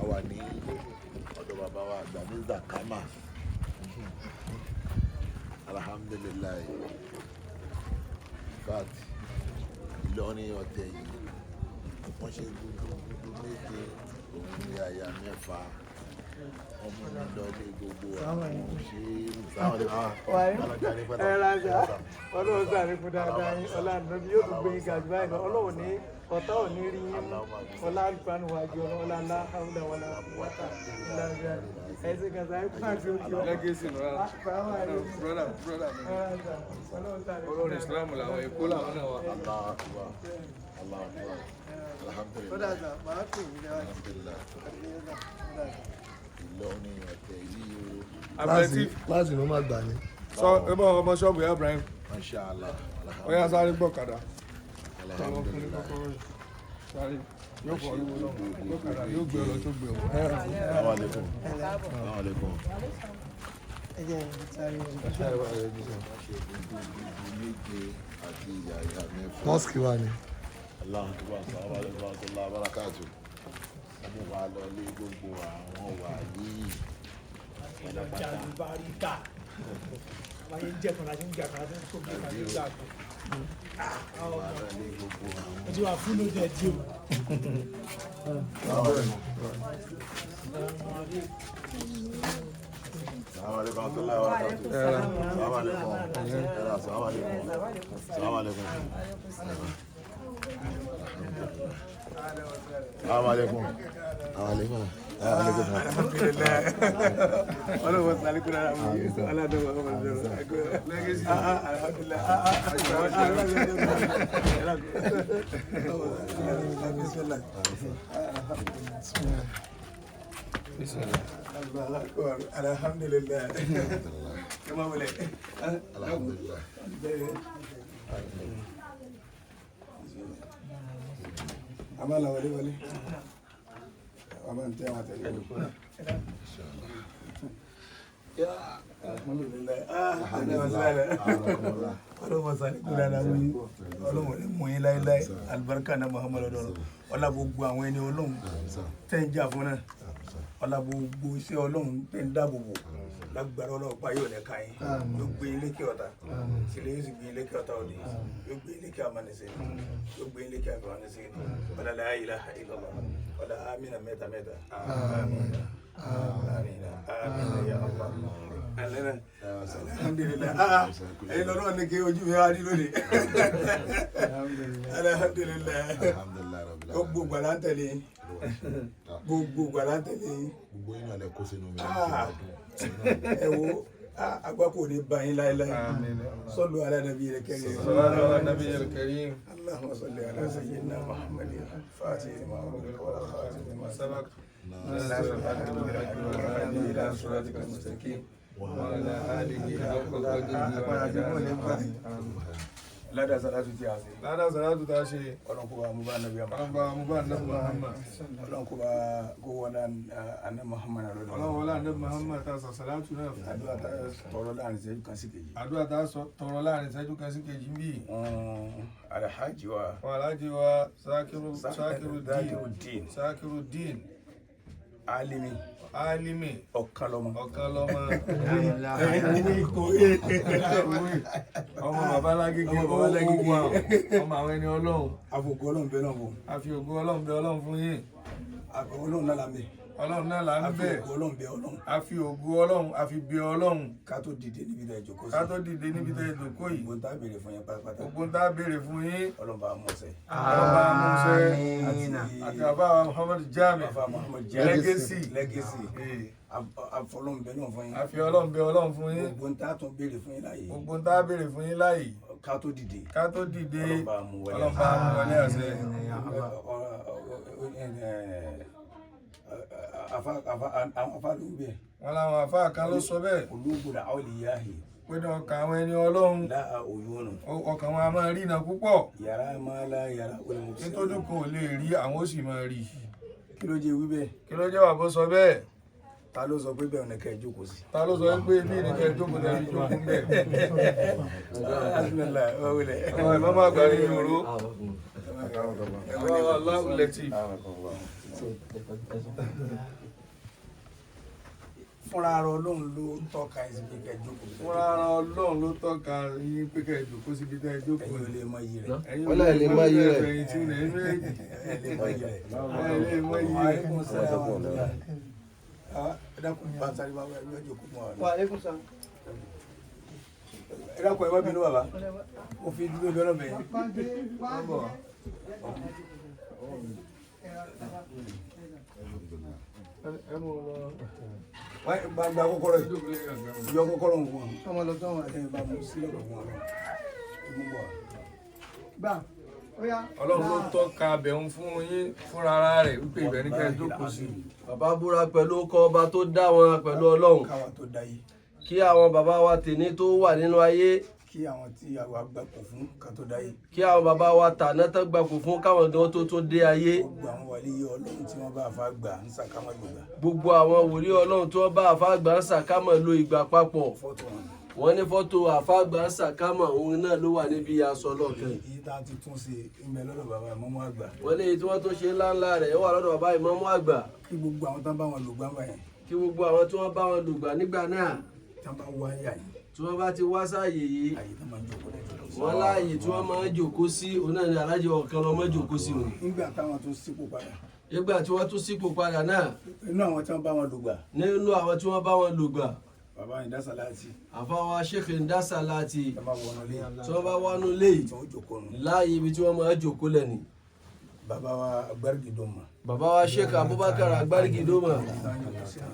àwa ní ọ̀dọ̀ bàbá wa àgbà ní Zakama alhamdulilayi fact Ìlọrin ọ̀tẹ̀ yìí wọ́n ṣe gudugudu méje òun ní àyà mẹ́fà ọmọ mi lọ ní gbogbo àwọn ọlọ́run sáré fún dáadáa yín ọlọ́run yóò tún gbé yín gàdú báyìí lọ ọlọ́run ní ọ̀tá ò ní rí yín ọlá àlùfáànù wájú ọlọ́run ńlá hàmúdà wàlá wàtà ńláńgá ẹ̀sìn kan sáré fún àti òkè ọ̀la. lẹ́gẹ̀ẹ́sì olórin Islam làwọn èkó làwọn náà wà. Ìlọrin ọ̀tẹ̀ yìí o. Kíláàsì ló máa gbà ní. sọ ẹ bá ọmọ ṣọ́ọ̀bù yá Ibrahim Masha Allah. ó yá sáré gbọ́kadà Alhamdulillah. sáré yóò fọ orí wọn náà gbọ́kadà yóò gbé ọ lọ tó gbé ọ. Assalamu alaikum. Assalamu alaikum. Méje àti ìyàyà mẹ́fà. Mọ́sìkì wà ní. Allahu Akbar. Assalamu alaikum wa rahmatullahi wa barakatuh. Ọmọ wa lọ lé gbogbo àwọn wà yìí. Jàlùbáríkà wáyé jẹ́ kan láti ń jà kan láti ń tó mẹ́ta ní ìgbà kan. Wà lọ lé gbogbo àwọn. Ojú wa fún lójú ẹ̀ dí o. Assalamu alaikum wa rahmatullahi wa barakatuh. Assalamu alaikum. Assalamu alaikum. Assalamu alaikum. Assalamu alaikum. Assalamu alaikum. Alhamdulillah. Ọlọ́run sáré kúrò ara mi. Aládọ́wọ̀ ọmọ ìjọba. Lẹ́gẹ̀ẹ́sì. Alhamdulillah. Alhamdulillah. Kama wọlé. Alhamdulillah. Amala wọlé wọlé. Ọmọ ntẹ wọn tẹlẹ. Alhamdulillah. Ọlọ́run sáré kúrò ara mi. Ọlọ́run ní mú yín láéláé. Alibarika náà Muhammadu dọ̀rọ̀. Ọlá gbogbo àwọn ẹni Ọlọ́run tẹ́ ń jà fún náà. Ọlá gbogbo iṣẹ́ Ọlọ́run tẹ́ ń dáàbò bò. Lágbára Ọlọ́run pa yóò lẹ́ka yín. Yóò gbé ilé kí ọ̀tá. Sílẹ̀ yóò sì gbé ilé kí ọ̀tá òde. Yóò gbé ilé kí amánisẹ́. Yóò gbé ilé kí amánisẹ́. Wala la ilaha illallah. Wala amina mẹ́ta mẹ́ta. Amina. Amina. Amina ya Allah. Alhamdulillah. Ẹ̀yin lọ́dọ̀ ní kí ojú mi wá rí lónìí. Alhamdulillah. Alhamdulillah rabbil alamin. Gbogbo gbàlá ń tẹ̀lé. Gbogbo gbàlá ń tẹ̀lé. Gbogbo yín náà lè kó sínú mi. Ẹ wo agbáko ní báyìí láéláé. Sallu ala nabiyil karim. sallallahu ala nabiyil karim. Allahumma salli ala sayyidina Muhammadin al-Fatih lima ughliqa wal khatim lima sabaq. ناصر الحق بالحق والهادي إلى صراطك المستقيم وعلى آله حق قدره Ládàá sàlátù tí a ṣe. ládàá sàlátù tá a ṣe Ọlọ́run kó bá mú bá nàbí àmà. ọlọ́ba amúbá nàbí Muhammad Ọlọ́run kó bá kó wọlé àná Muhammad lọ́dọ̀. ọlọ́run wọlé nàbí Muhammad tá a sọ sàlátù náà fún. Àdúrà tá a tọrọ láàrin ìṣẹ́jú kan sí kejì. àdúrà tá a sọ tọrọ láàrin ìṣẹ́jú kan sí kejì ń bì. Alhaji wa. wọn alájí wa Zakiruddin. Zakiruddin Alimi. Alimi Ọ̀kan lọ́mọ. ọmọ bàbá lágége ọmọ àwọn ẹni Ọlọ́run. Àfòkù Ọlọ́run bẹ́ẹ̀ náà wò. àfi ògo Ọlọ́run bẹ Ọlọ́run fún yín. Àfòkù Ọlọ́run náà lámì. Ọlọ́run náà là ń bẹ̀. Àfòkù Ọlọ́run bẹ Ọlọ́run. àfi ògo Ọlọ́run àfi bẹ Ọlọ́run. Ká tó dìde níbi tẹ́ jókòó sí. ká tó dìde níbi tẹ́ jókòó yìí. Gbogbo tá a béèrè fún yẹn pátápátá. gbogbo ń tá a béèrè fún yín. Ọlọ́run bá mú ṣẹ. ọlọ́ba amúṣẹ́ àti àbá Muhammad Jami Àfà Muhammad Legacy. Legacy. Àfọlọ́run bẹ náà fún yín. àfi Ọlọ́run bẹ Ọlọ́run fún yín. Gbogbo tá a tún béèrè fún yín láàyè. gbogbo ń tá a béèrè fún yín láàyè. Ká tó dìde. ká tó dìde Ọlọ́run bá mú wọlé. Ọlọ́run bá mú wọlé àṣẹ. Àwọn afá ló ń bẹ̀. wọn làwọn àfáà kan ló sọ bẹ́ẹ̀ Olóògùn awliyahi. pé ní ọkàn àwọn ẹni Ọlọ́run Láà òyúnù. ọkàn wọn a máa rí iná púpọ̀ Yàrá máa lá yàrá olùmọ̀sí. nítorí kan ò lè rí àwọn ó sì máa rí. Kí ló jẹ́ wí bẹ́ẹ̀? kí ló jẹ́ wàá bó sọ bẹ́ẹ̀. Ta ló sọ pé bẹ́ẹ̀ ọ̀nà kẹ́ ẹ jókòó sí? ta ló sọ pé bí nìkẹ́ jókòó tẹ̀lé jókòó ń bẹ̀. Alhamdulillah, wọ́n wulẹ̀. ọmọ ìmọ̀ máa gbà ní ìró. ẹ̀wọ̀n aláwọ̀ lẹ́tì. fúnra ara ọlọ́run ló tọ́ka ẹ̀sìn pé kẹ́ jókòó. fúnra ara ọlọ́run ló tọ́ka yín pé kẹ́ ẹ jókòó síbi tẹ́ ẹ jókòó. ẹ̀yin ò lè mọ iyì rẹ̀. ẹ̀yin Wọ́n náà lè mọ iyì rẹ̀. ẹ̀yin tí ilẹ̀ inú ẹ̀jì. ẹ lè mọ iyì rẹ̀. ẹ lè mọ iyì rẹ̀. Wàhálẹ́kùn sálàmù àlùyá. ẹ dákun bá sáré bá wẹ̀ ẹ jókòó fún wa. Wàhálẹ́kùn sálàmù. ẹ dákun ẹ má bínú bàbá mo fi dúró bí ọlọ́bẹ̀ yẹn. ẹ mú un lọ. gba kọ́kọ́rọ́ yìí yọ kọ́kọ́rọ́ wọn fún wa. Ọmọ lọ tán wà. ẹ bá mú sílẹ̀ fún wa. mú bọ̀. Gbà. Ó yá. ọlọ́run ló tọ́ka abẹ̀hún fún yín fúnra ara rẹ̀ wípé ibẹ̀ ní kẹ́ ẹ jókòó sí. bàbá búra pẹ̀lú ọkọ ọba tó dá wọn pẹ̀lú ọlọ́run káwa tó dá yìí kí àwọn bàbá wa tèní tó wà nínú ayé kí àwọn tí àwa gbàpọ̀ fún ká tó dá yìí kí àwọn bàbá wa tàná tó gbapò fún káwọn gan tó tún dé ayé gbogbo àwọn wàlíyé ọlọ́run tí wọ́n bá fa gbà ń sàkámọ́ gbogbo gbogbo àwọn wòlíì ọlọ́run tí wọ́n bá àfáàgbà ń sàkámọ̀ lo ìgbà papọ̀ fọ́tò wọn. wọ́n ní fọ́tò àfáàgbà ń sàkámọ̀ òun náà ló wà níbi aṣọ lọ́kàn èyí tá a ti tún ṣe ń bẹ lọ́dọ̀ bàbá ìmọ̀mọ́ àgbà wọ́n ní èyí tí wọ́n tó ṣe ńláńlá rẹ̀ ó wà lọ́dọ̀ bàbá ìmámù àgbà kí gbogbo àwọn tán bá wọn lò gbáǹbà yẹn kí gbogbo àwọn tí wọ́n bá wọn lùgbà nígbà náà tán bá wá yà yìí tí wọ́n bá ti wá sáàyè yìí àyè tán máa ń jókòó lẹ́jọ́ wọ́n láàyè tí wọ́n máa ń jòkó sí òun náà ni alájẹ ọ̀kan lọ́mọ jòkó sí òun nígbà táwọn tún sípò padà nígbà tí wọ́n tún sípò padà náà inú àwọn tí wọ́n bá wọn lò gbà nínú àwọn tí wọ́n bá wọn lùgbà bàbá ìdásá láti àfáwà Sheikh Ndasa láti tán bá wọnú lé tí wọ́n bá wọnú léyìí tí wọ́n jókòó nù láàyè ibi tí wọ́n máa jòkó lẹ́ni bàbá wa Agbárigidoma bàbá wa Sheikh Abubakar Agbárigidoma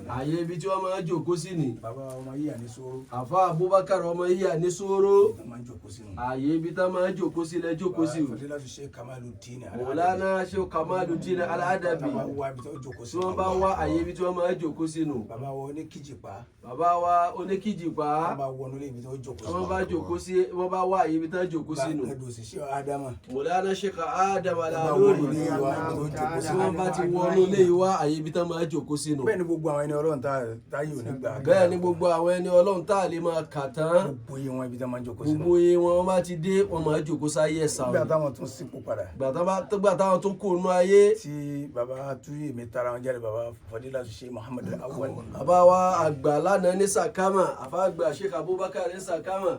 àyè ibi tí wọ́n máa jòkó sí ni bàbá wa ọmọ yíyà ní sóró àfá Abubakar ọmọ yíyà ní sóró tán máa ń jókòó sínú àyè ibi tá máa jòkó sí lẹ jòkó sí o Fadilatu Sheikh Kamaluddin Mọ̀lánà Sheikh Kamaluddin Al-Adabi tán bá wá ibi tí wọ́n jókòó tí sínú wọ́n bá wá àyè ibi tí wọ́n máa jòkó sínú bàbá wa Oníkìjìpá bàbá wa Oníkìjìpá tán bá wọnú lé ibi tí wọ́n jókòó wọ́n bá jòkó sí wọ́n bá wá àyè ibi tá jòkó sínú gbàgbé òṣìṣẹ́ Ádámà Mọ̀lánà Sheikh Adam bá Al-Alori wọnú lé wa ibi tí wọ́n jókòó tí sínú wọ́n bá ti wọnú ilé ìwá àyè ibi tá máa jòkó sínú bẹ́ẹ̀ ni gbogbo àwọn ẹni ọlọ́run táyé ò ní gbà bẹ́ẹ̀ ni gbogbo àwọn ẹni ọlọ́run tá a lè máa kà tán gbogbo iye wọn ibi tí wọ́n máa ń jókòó sínú gbogbo iye wọn bá ti dé wọn máa jòkó sáyé ẹ̀sà nígbà wọn táwọn tún sípò padà gbà táwọn tó kó nú ayé tí bàbá túyè mi tara wọn jáde bàbá Fadilatu Sheikh Muhammad Awwal bàbá wa àgbà lánàá ní Sàkámà àfàgbà Sheikh Abubakar ní Sàkámà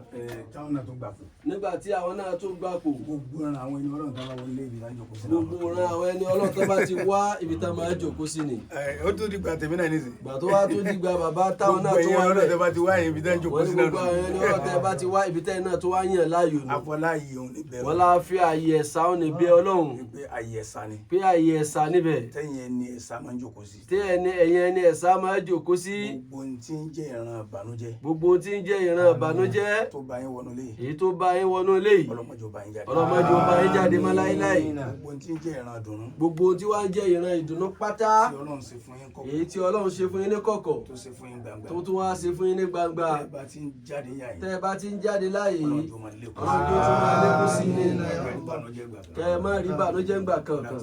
táwọn náà tún gbà fún nígbà tí àwọn náà tó gbapò gbogbo ọ̀ràn àwọn ẹni ọlọ́run táwọn wọlé ibi tí wọ́n jókòó sínú gbogbo ran àwọn ẹni ọlọ́run tó bá ti wá ibi tá máa jòkó sí ni ó tún dìgbà tèmi náà nísìnyí gbà tó wá tó dìgbà bàbá táwọn náà tó wá ọlọ́run tẹ bẹ̀ bá ti wá yẹn ibi tí wọ́n jókòó wọ́n ní sínú gbogbo àwọn ẹni ọlọ́run tẹ́ bá ti wá ibi tẹ́ náà tó wá yàn láàyò ni afọláyé òun ní bẹ̀rù wọ́n lá fi àyè ẹ̀sà ó ní bí ọlọ́run pé ayé ẹ̀sà ni pé àyè ẹ̀sà níbẹ̀ tẹ́yìn ẹni ẹ̀sà máa ń jókòó sí tí ẹ̀yìn ẹni ẹ̀sà máa jòkó sí gbogbo ohun tí ń jẹ́ ìran ìbànújẹ́ gbogbo tí ń jẹ́ ìran ìbànújẹ́ tó bá yín wọnú lé èyí tó bá yín wọnú ilé yìí ọlọ́mọdé ó bá yín jáde ọlọ́mọdé ó bá yín jáde mọ́ láíláí gbogbo ohun tí ń jẹ́ ìran ìdùnnú gbogbo tí wá ń jẹ́ ìran ìdùnnú pátá tí ọlọ́run ṣe fún yín kọ́kọ́ èyí tí ọlọ́run ṣe fún yín ní kọ̀kọ̀ tó ṣe fún yín gbangba tó tún wá ṣe fún yín ní gbangba tẹ́ bá ti ń jáde yà yín tẹ́ ẹ bá ti ń jáde láàyè yìí ọlọ́run tó máa lékún ọlọ́run tó tún máa lékún sí ni ìbànújẹ́ gbà kẹ́ ẹ má rí ìbànújẹ́ ńgbà kankan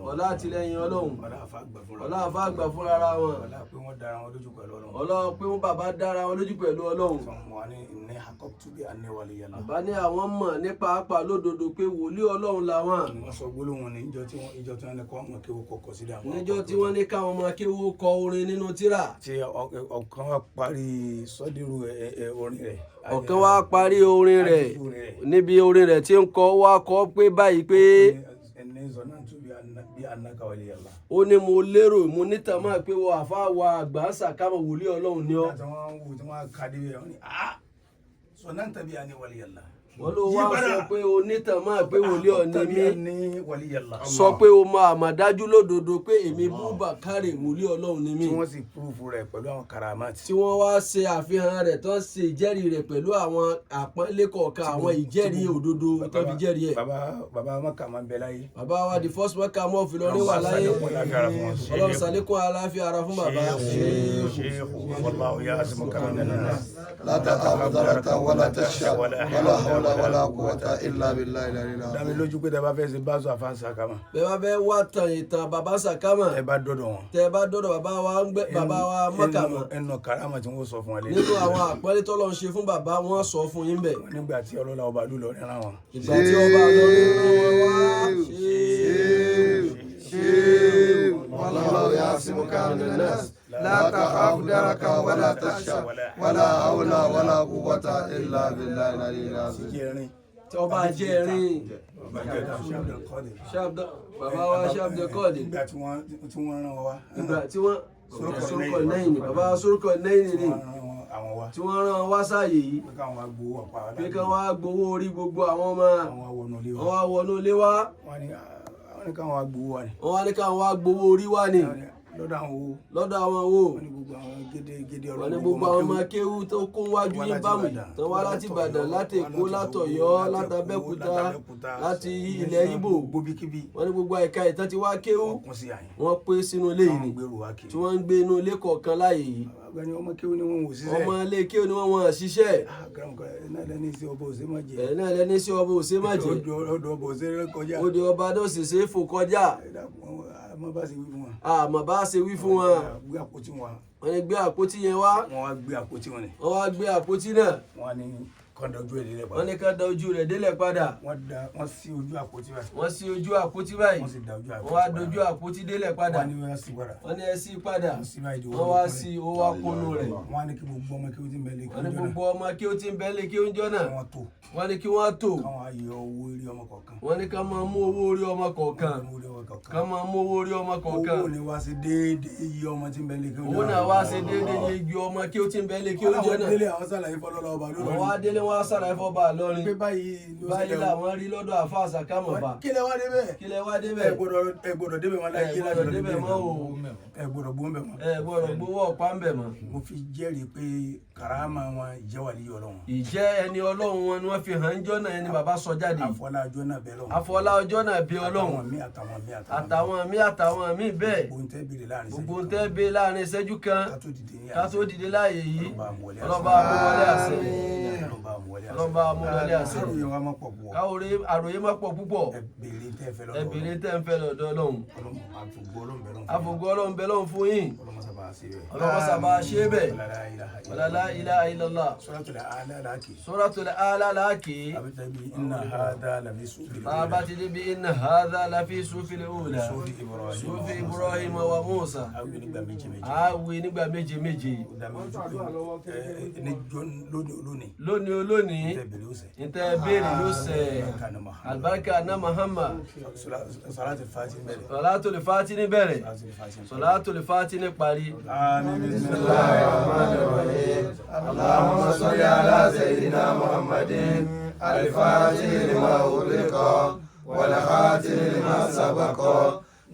ọlá àtìlẹ́yìn ọlọ́run ọlá àfa àgbà fúnra ọlá àfa àgbà fúnra ara wọn ọlá pé wọ́n dára wọn lójú pẹ̀lú ọlọ́run ọlá pé wọn bàbá dára wọn lójú pẹ̀lú ọlọ́run wọn ní ìní àkọ́túbí àníwálé yàrá bàbá ní àwọn mọ̀ ní pàápàá lódodo pé wòlíì ọlọ́run làwọn wọ́n sọ gbólóhùn ní ìjọ tí wọ́n lè kọ́ ọmọ kéwọ́ kọ̀ọ̀kọ̀ sí dáhùn níjọ́ tí wọ́n ní káwọn ọmọ akéwò kọ orin nínú tírà tí ọ̀kan wá parí sọ́dírù orin rẹ̀ ọ̀kan wá parí orin rẹ̀ níbi orin rẹ̀ tí ń kọ wá kọ pé báyìí pé ẹni zọ̀nà tún bí anákàwálé yàrá ó ní mo lérò mo nítàn máa pé wọ́n àfa wa àgbà ń Sàkámà wòlíì ọlọ́run ni ọ́ tí wọ́n wò tí wọ́n ká dé wọ́n ní zọ̀nà tàbí aníwálé yàrá wọ́n ló wá sọ pé o nítàn máa pé wòlíì ọ̀ni mi sọ pé o máa mà dájú lódodo pé èmi Búbàkárì wòlíì ọlọ́run ni mí tí wọ́n sì púrúfù rẹ̀ pẹ̀lú àwọn karamati tí wọ́n wá ṣe àfihàn rẹ̀ tó ń ṣe ìjẹ́rìí rẹ̀ pẹ̀lú àwọn àpọ́nlé kọ̀ọ̀kan àwọn ìjẹ́rìí òdodo tó fi jẹ́rìí ẹ̀. bàbá maka máa ń bẹ láyé bàbá wa the first worker mọ́ òfin lọ́rí wà láyé ọlọ́run ṣàlékún aláfíà ara fún bàbá. لا تخاف دركا ولا تخشى ولا حول ولا قوة إلا بالله العلي العظيم. dá mi lójú pé tẹ́ bá fẹ́ ṣe báṣọ àfa Sàkámà. bẹ́ẹ̀ bá fẹ́ wá tàn ìtàn bàbá Sàkámà. ẹ bá dọ́dọ̀ wọn. tẹ́ bá dọ́dọ̀ bàbá wa Mákà mọ́. ẹnu karama tí wọ́n sọ fún wa lé. nínú àwọn àpẹẹrẹ tọ́lọ́ ń ṣe fún bàbá wọn sọ fún yín bẹ̀. nígbà tí ọlọ́lá ọba lù lọ rẹ́ràn wọn. ìgbà tí ọba lórí wọn wá من الناس لا تخاف دركا ولا تخشى ولا حول ولا قوة إلا بالله العلي العظيم. jẹrin tí ọba jẹrin bàbá wa ṣáàbùdẹ kọ́ọ̀dì nígbà tí wọ́n rán wa nígbà tí wọ́n sórúkọ lẹ́yìn ni bàbá sórúkọ lẹ́yìn ni àwọn wa tí wọ́n rán wá sáàyè yìí pé káwọn wá gbowó ọ̀pá pé kí wọ́n á gbowó orí gbogbo àwọn ọmọ àwọn wọnú ilé wọn wa wá wọnú ilé wá wọ́n ní káwọn wá gbowó wa ni wọn wá ní káwọn wá gbowó orí wá ni lọ́dọ̀ àwọn owó lọ́dọ̀ àwọn wo wọ́n ní gbogbo àwọn gédégédé wọn ní gbogbo àwọn ọmọ kéwú tó kún wájú yín bámu tán wá láti Ìbàdàn láti Èkó látọ̀yọ́ látàbẹ́kúta láti ilẹ̀ Ìgbò gbóbíkíbi wọn ní gbogbo ẹ̀ka ìtàn ti wá kéwú kún sí àyìn wọn pé sínú ilé yìí ni gbèrò wa kiri tí wọ́n ń gbé inú ilé kọ̀ọ̀kan láàyè yìí ọgbẹni ọmọ kéwú ni wọn wò síṣẹ́ ọmọ ilé kéwú ni wọ́n ṣiṣẹ́ náà lẹni sí ọba òsè má jẹ ẹ̀ náà lẹ́ni sí ọba òsè má jẹ́ ọdọ ọba òsè rẹ kọjá òde ọba náà sì ṣe é fò kọjá àmọ́ bá sì wí fún wọn àmọ́ bá ṣe wí fún wọn gbé àpótí wọn wọ́n ní gbé àpótí yẹn wá wọn wá gbé àpótí wọn ni wọ́n wá gbé àpótí náà wọn ní kọ́ńdà ojú ẹ̀ lélẹ̀ wọ́n ní ká da ojú rẹ̀ délẹ̀ padà wọ́n sí ojú àpótí báyìí wọ́n sí ojú àpótí báyìí wọ́n sì da ojú àpótí wọ́n wá dojú àpótí délẹ̀ padà wọ́n ní wọ́n sí padà wọ́n ní ẹ sí padà wọ́n sí báyìí wọ́n wá sí ó wá kúnnú rẹ̀ wọ́n á ní kí gbogbo ọmọ kí ó ti mẹ́lẹ̀ kí wọ́n ní ó jọ gbogbo ọmọ kí ó ti ń bẹ́lẹ̀ kí ó ń jọ́ náà náà wọ́n tó wọ́n ní kí wọ́n tò káwọn ayọ owó orí ọmọ kọ̀ọ̀kan wọ́n ní ká máa mú owó orí ọmọ kọ̀ọ̀kan ká máa mú owó orí ọmọ kọ̀ọ̀kan owó ni wá sí déédéé iye ọmọ tí ń bẹ́lẹ̀ kí ó jọ owó náà wá ṣe déédéé igi ọmọ kí ó ti ń bẹ́lẹ̀ kí ó ń jọ́ náà délé àwọn sàlàyé fọlọ́lọ́ ọba wọ́n wá délé wọ́n á sàlàyé fọ́ba lọ́rin pé báyìí ló báyìí làwọn rí lọ́dọ̀ àfa àsàkámọ̀fà kí lẹ wá débẹ̀ kí lẹ wá débẹ̀ ẹ gbọ́dọ̀ débẹ̀ wọn láyé ẹ gbọ́dọ̀ débẹ̀ mọ́ o ẹ gbọ́dọ̀ gbó ń bẹ̀ mọ́ ẹ gbọ́dọ̀ gbowó ọ̀pá ń bẹ̀ mọ́. mo fi jẹ́rìí pé karama wọn ìjẹ́wàlí Ọlọ́run ìjẹ́ ẹni Ọlọ́run wọn ni wọ́n fi hàn jọ́ náà ẹni bàbá sọ jáde àfọlá ọjọ́ náà bẹ́ẹ̀ lọ́wọ́ àfọlá ọjọ́ náà bí Ọlọ́run àtàwọn míì bẹ́ẹ̀ gbogbo ń tẹ́ bẹ́ẹ̀ láàrin ìṣẹ́jú kan ká tó dìde láàyè yìí ọlọ́ba amúwọlé àṣẹ ọlọ́ba amúwọlé àṣẹ káwòrè àròyé má pọ̀ púpọ̀ ẹ̀bìnrin tẹ́ ń fẹ́ lọ́dọ̀ Ọlọ́run àfògùn Ọlọ́run bẹ́ẹ̀ lọ́run fún yín ọlọ́wọ́ sábà ṣe é bẹ̀ la ilaha illallah suratul A'la láàkì bàbá ti débi inna hadha lafi sufil ula sufi Ibrahim wa Musa àwì nígbà méje méje lónìí olónìí níta béèrè ló sẹ̀ alibarika na Muhammad salatul fati ní bẹ̀rẹ̀ salatul fati ní parí. بسم الله الرحمن الرحيم اللهم صل على سيدنا محمد الفاتح لما أغلق والخاتم لما سبق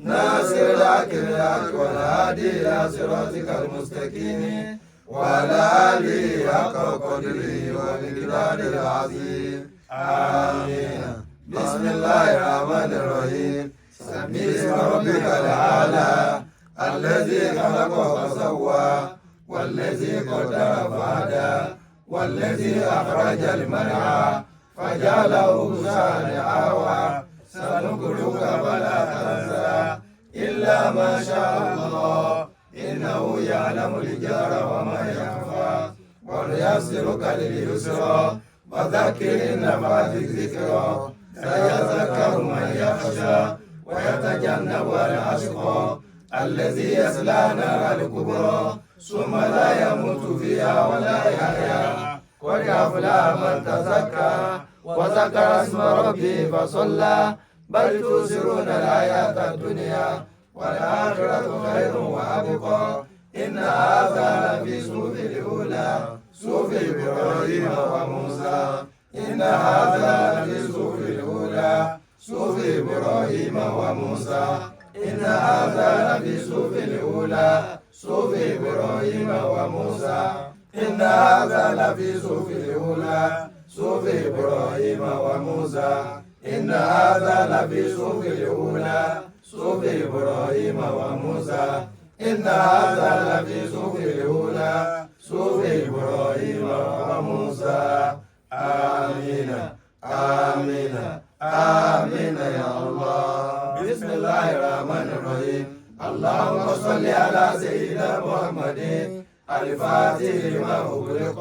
ناصر الحق بالحق والهادي إلى صراطك المستقيم وعلى آله حق قدره ومقداره العظيم آمين بسم الله الرحمن الرحيم سبح اسم ربك الأعلى الذي خلق فسوى والذي قدر فهدى والذي أخرج المرعى فجعله شارعا سنقرئك فلا تنسى إلا ما شاء الله إنه يعلم الجهر وما يخفى ونيسرك لليسرى وذكر إن نفعت الذكرى سيذكر من يخشى ويتجنبها الأشقى الذي يصلى نار الكبرى ثم لا يموت فيها ولا يحيا قد أفلح من تزكى وذكر اسم ربه فصلى بل تؤثرون الحياة الدنيا والآخرة خير وأبقى إن هذا لفي صحف الأولى صحف إبراهيم وموسى إن هذا لفي صحف الأولى صحف إبراهيم وموسى إن هذا لفي صحف الأولى صحف إبراهيم وموسى إن هذا لفي صحف الأولى صحف إبراهيم وموسى إن هذا لفي صحف الأولى صحف إبراهيم وموسى إن هذا لفي صحف الأولى صحف إبراهيم وموسى آمين آمين آمين يا الله بسم الله الرحمن الرحيم اللهم صل على سيدنا محمد الفاتح لما أغلق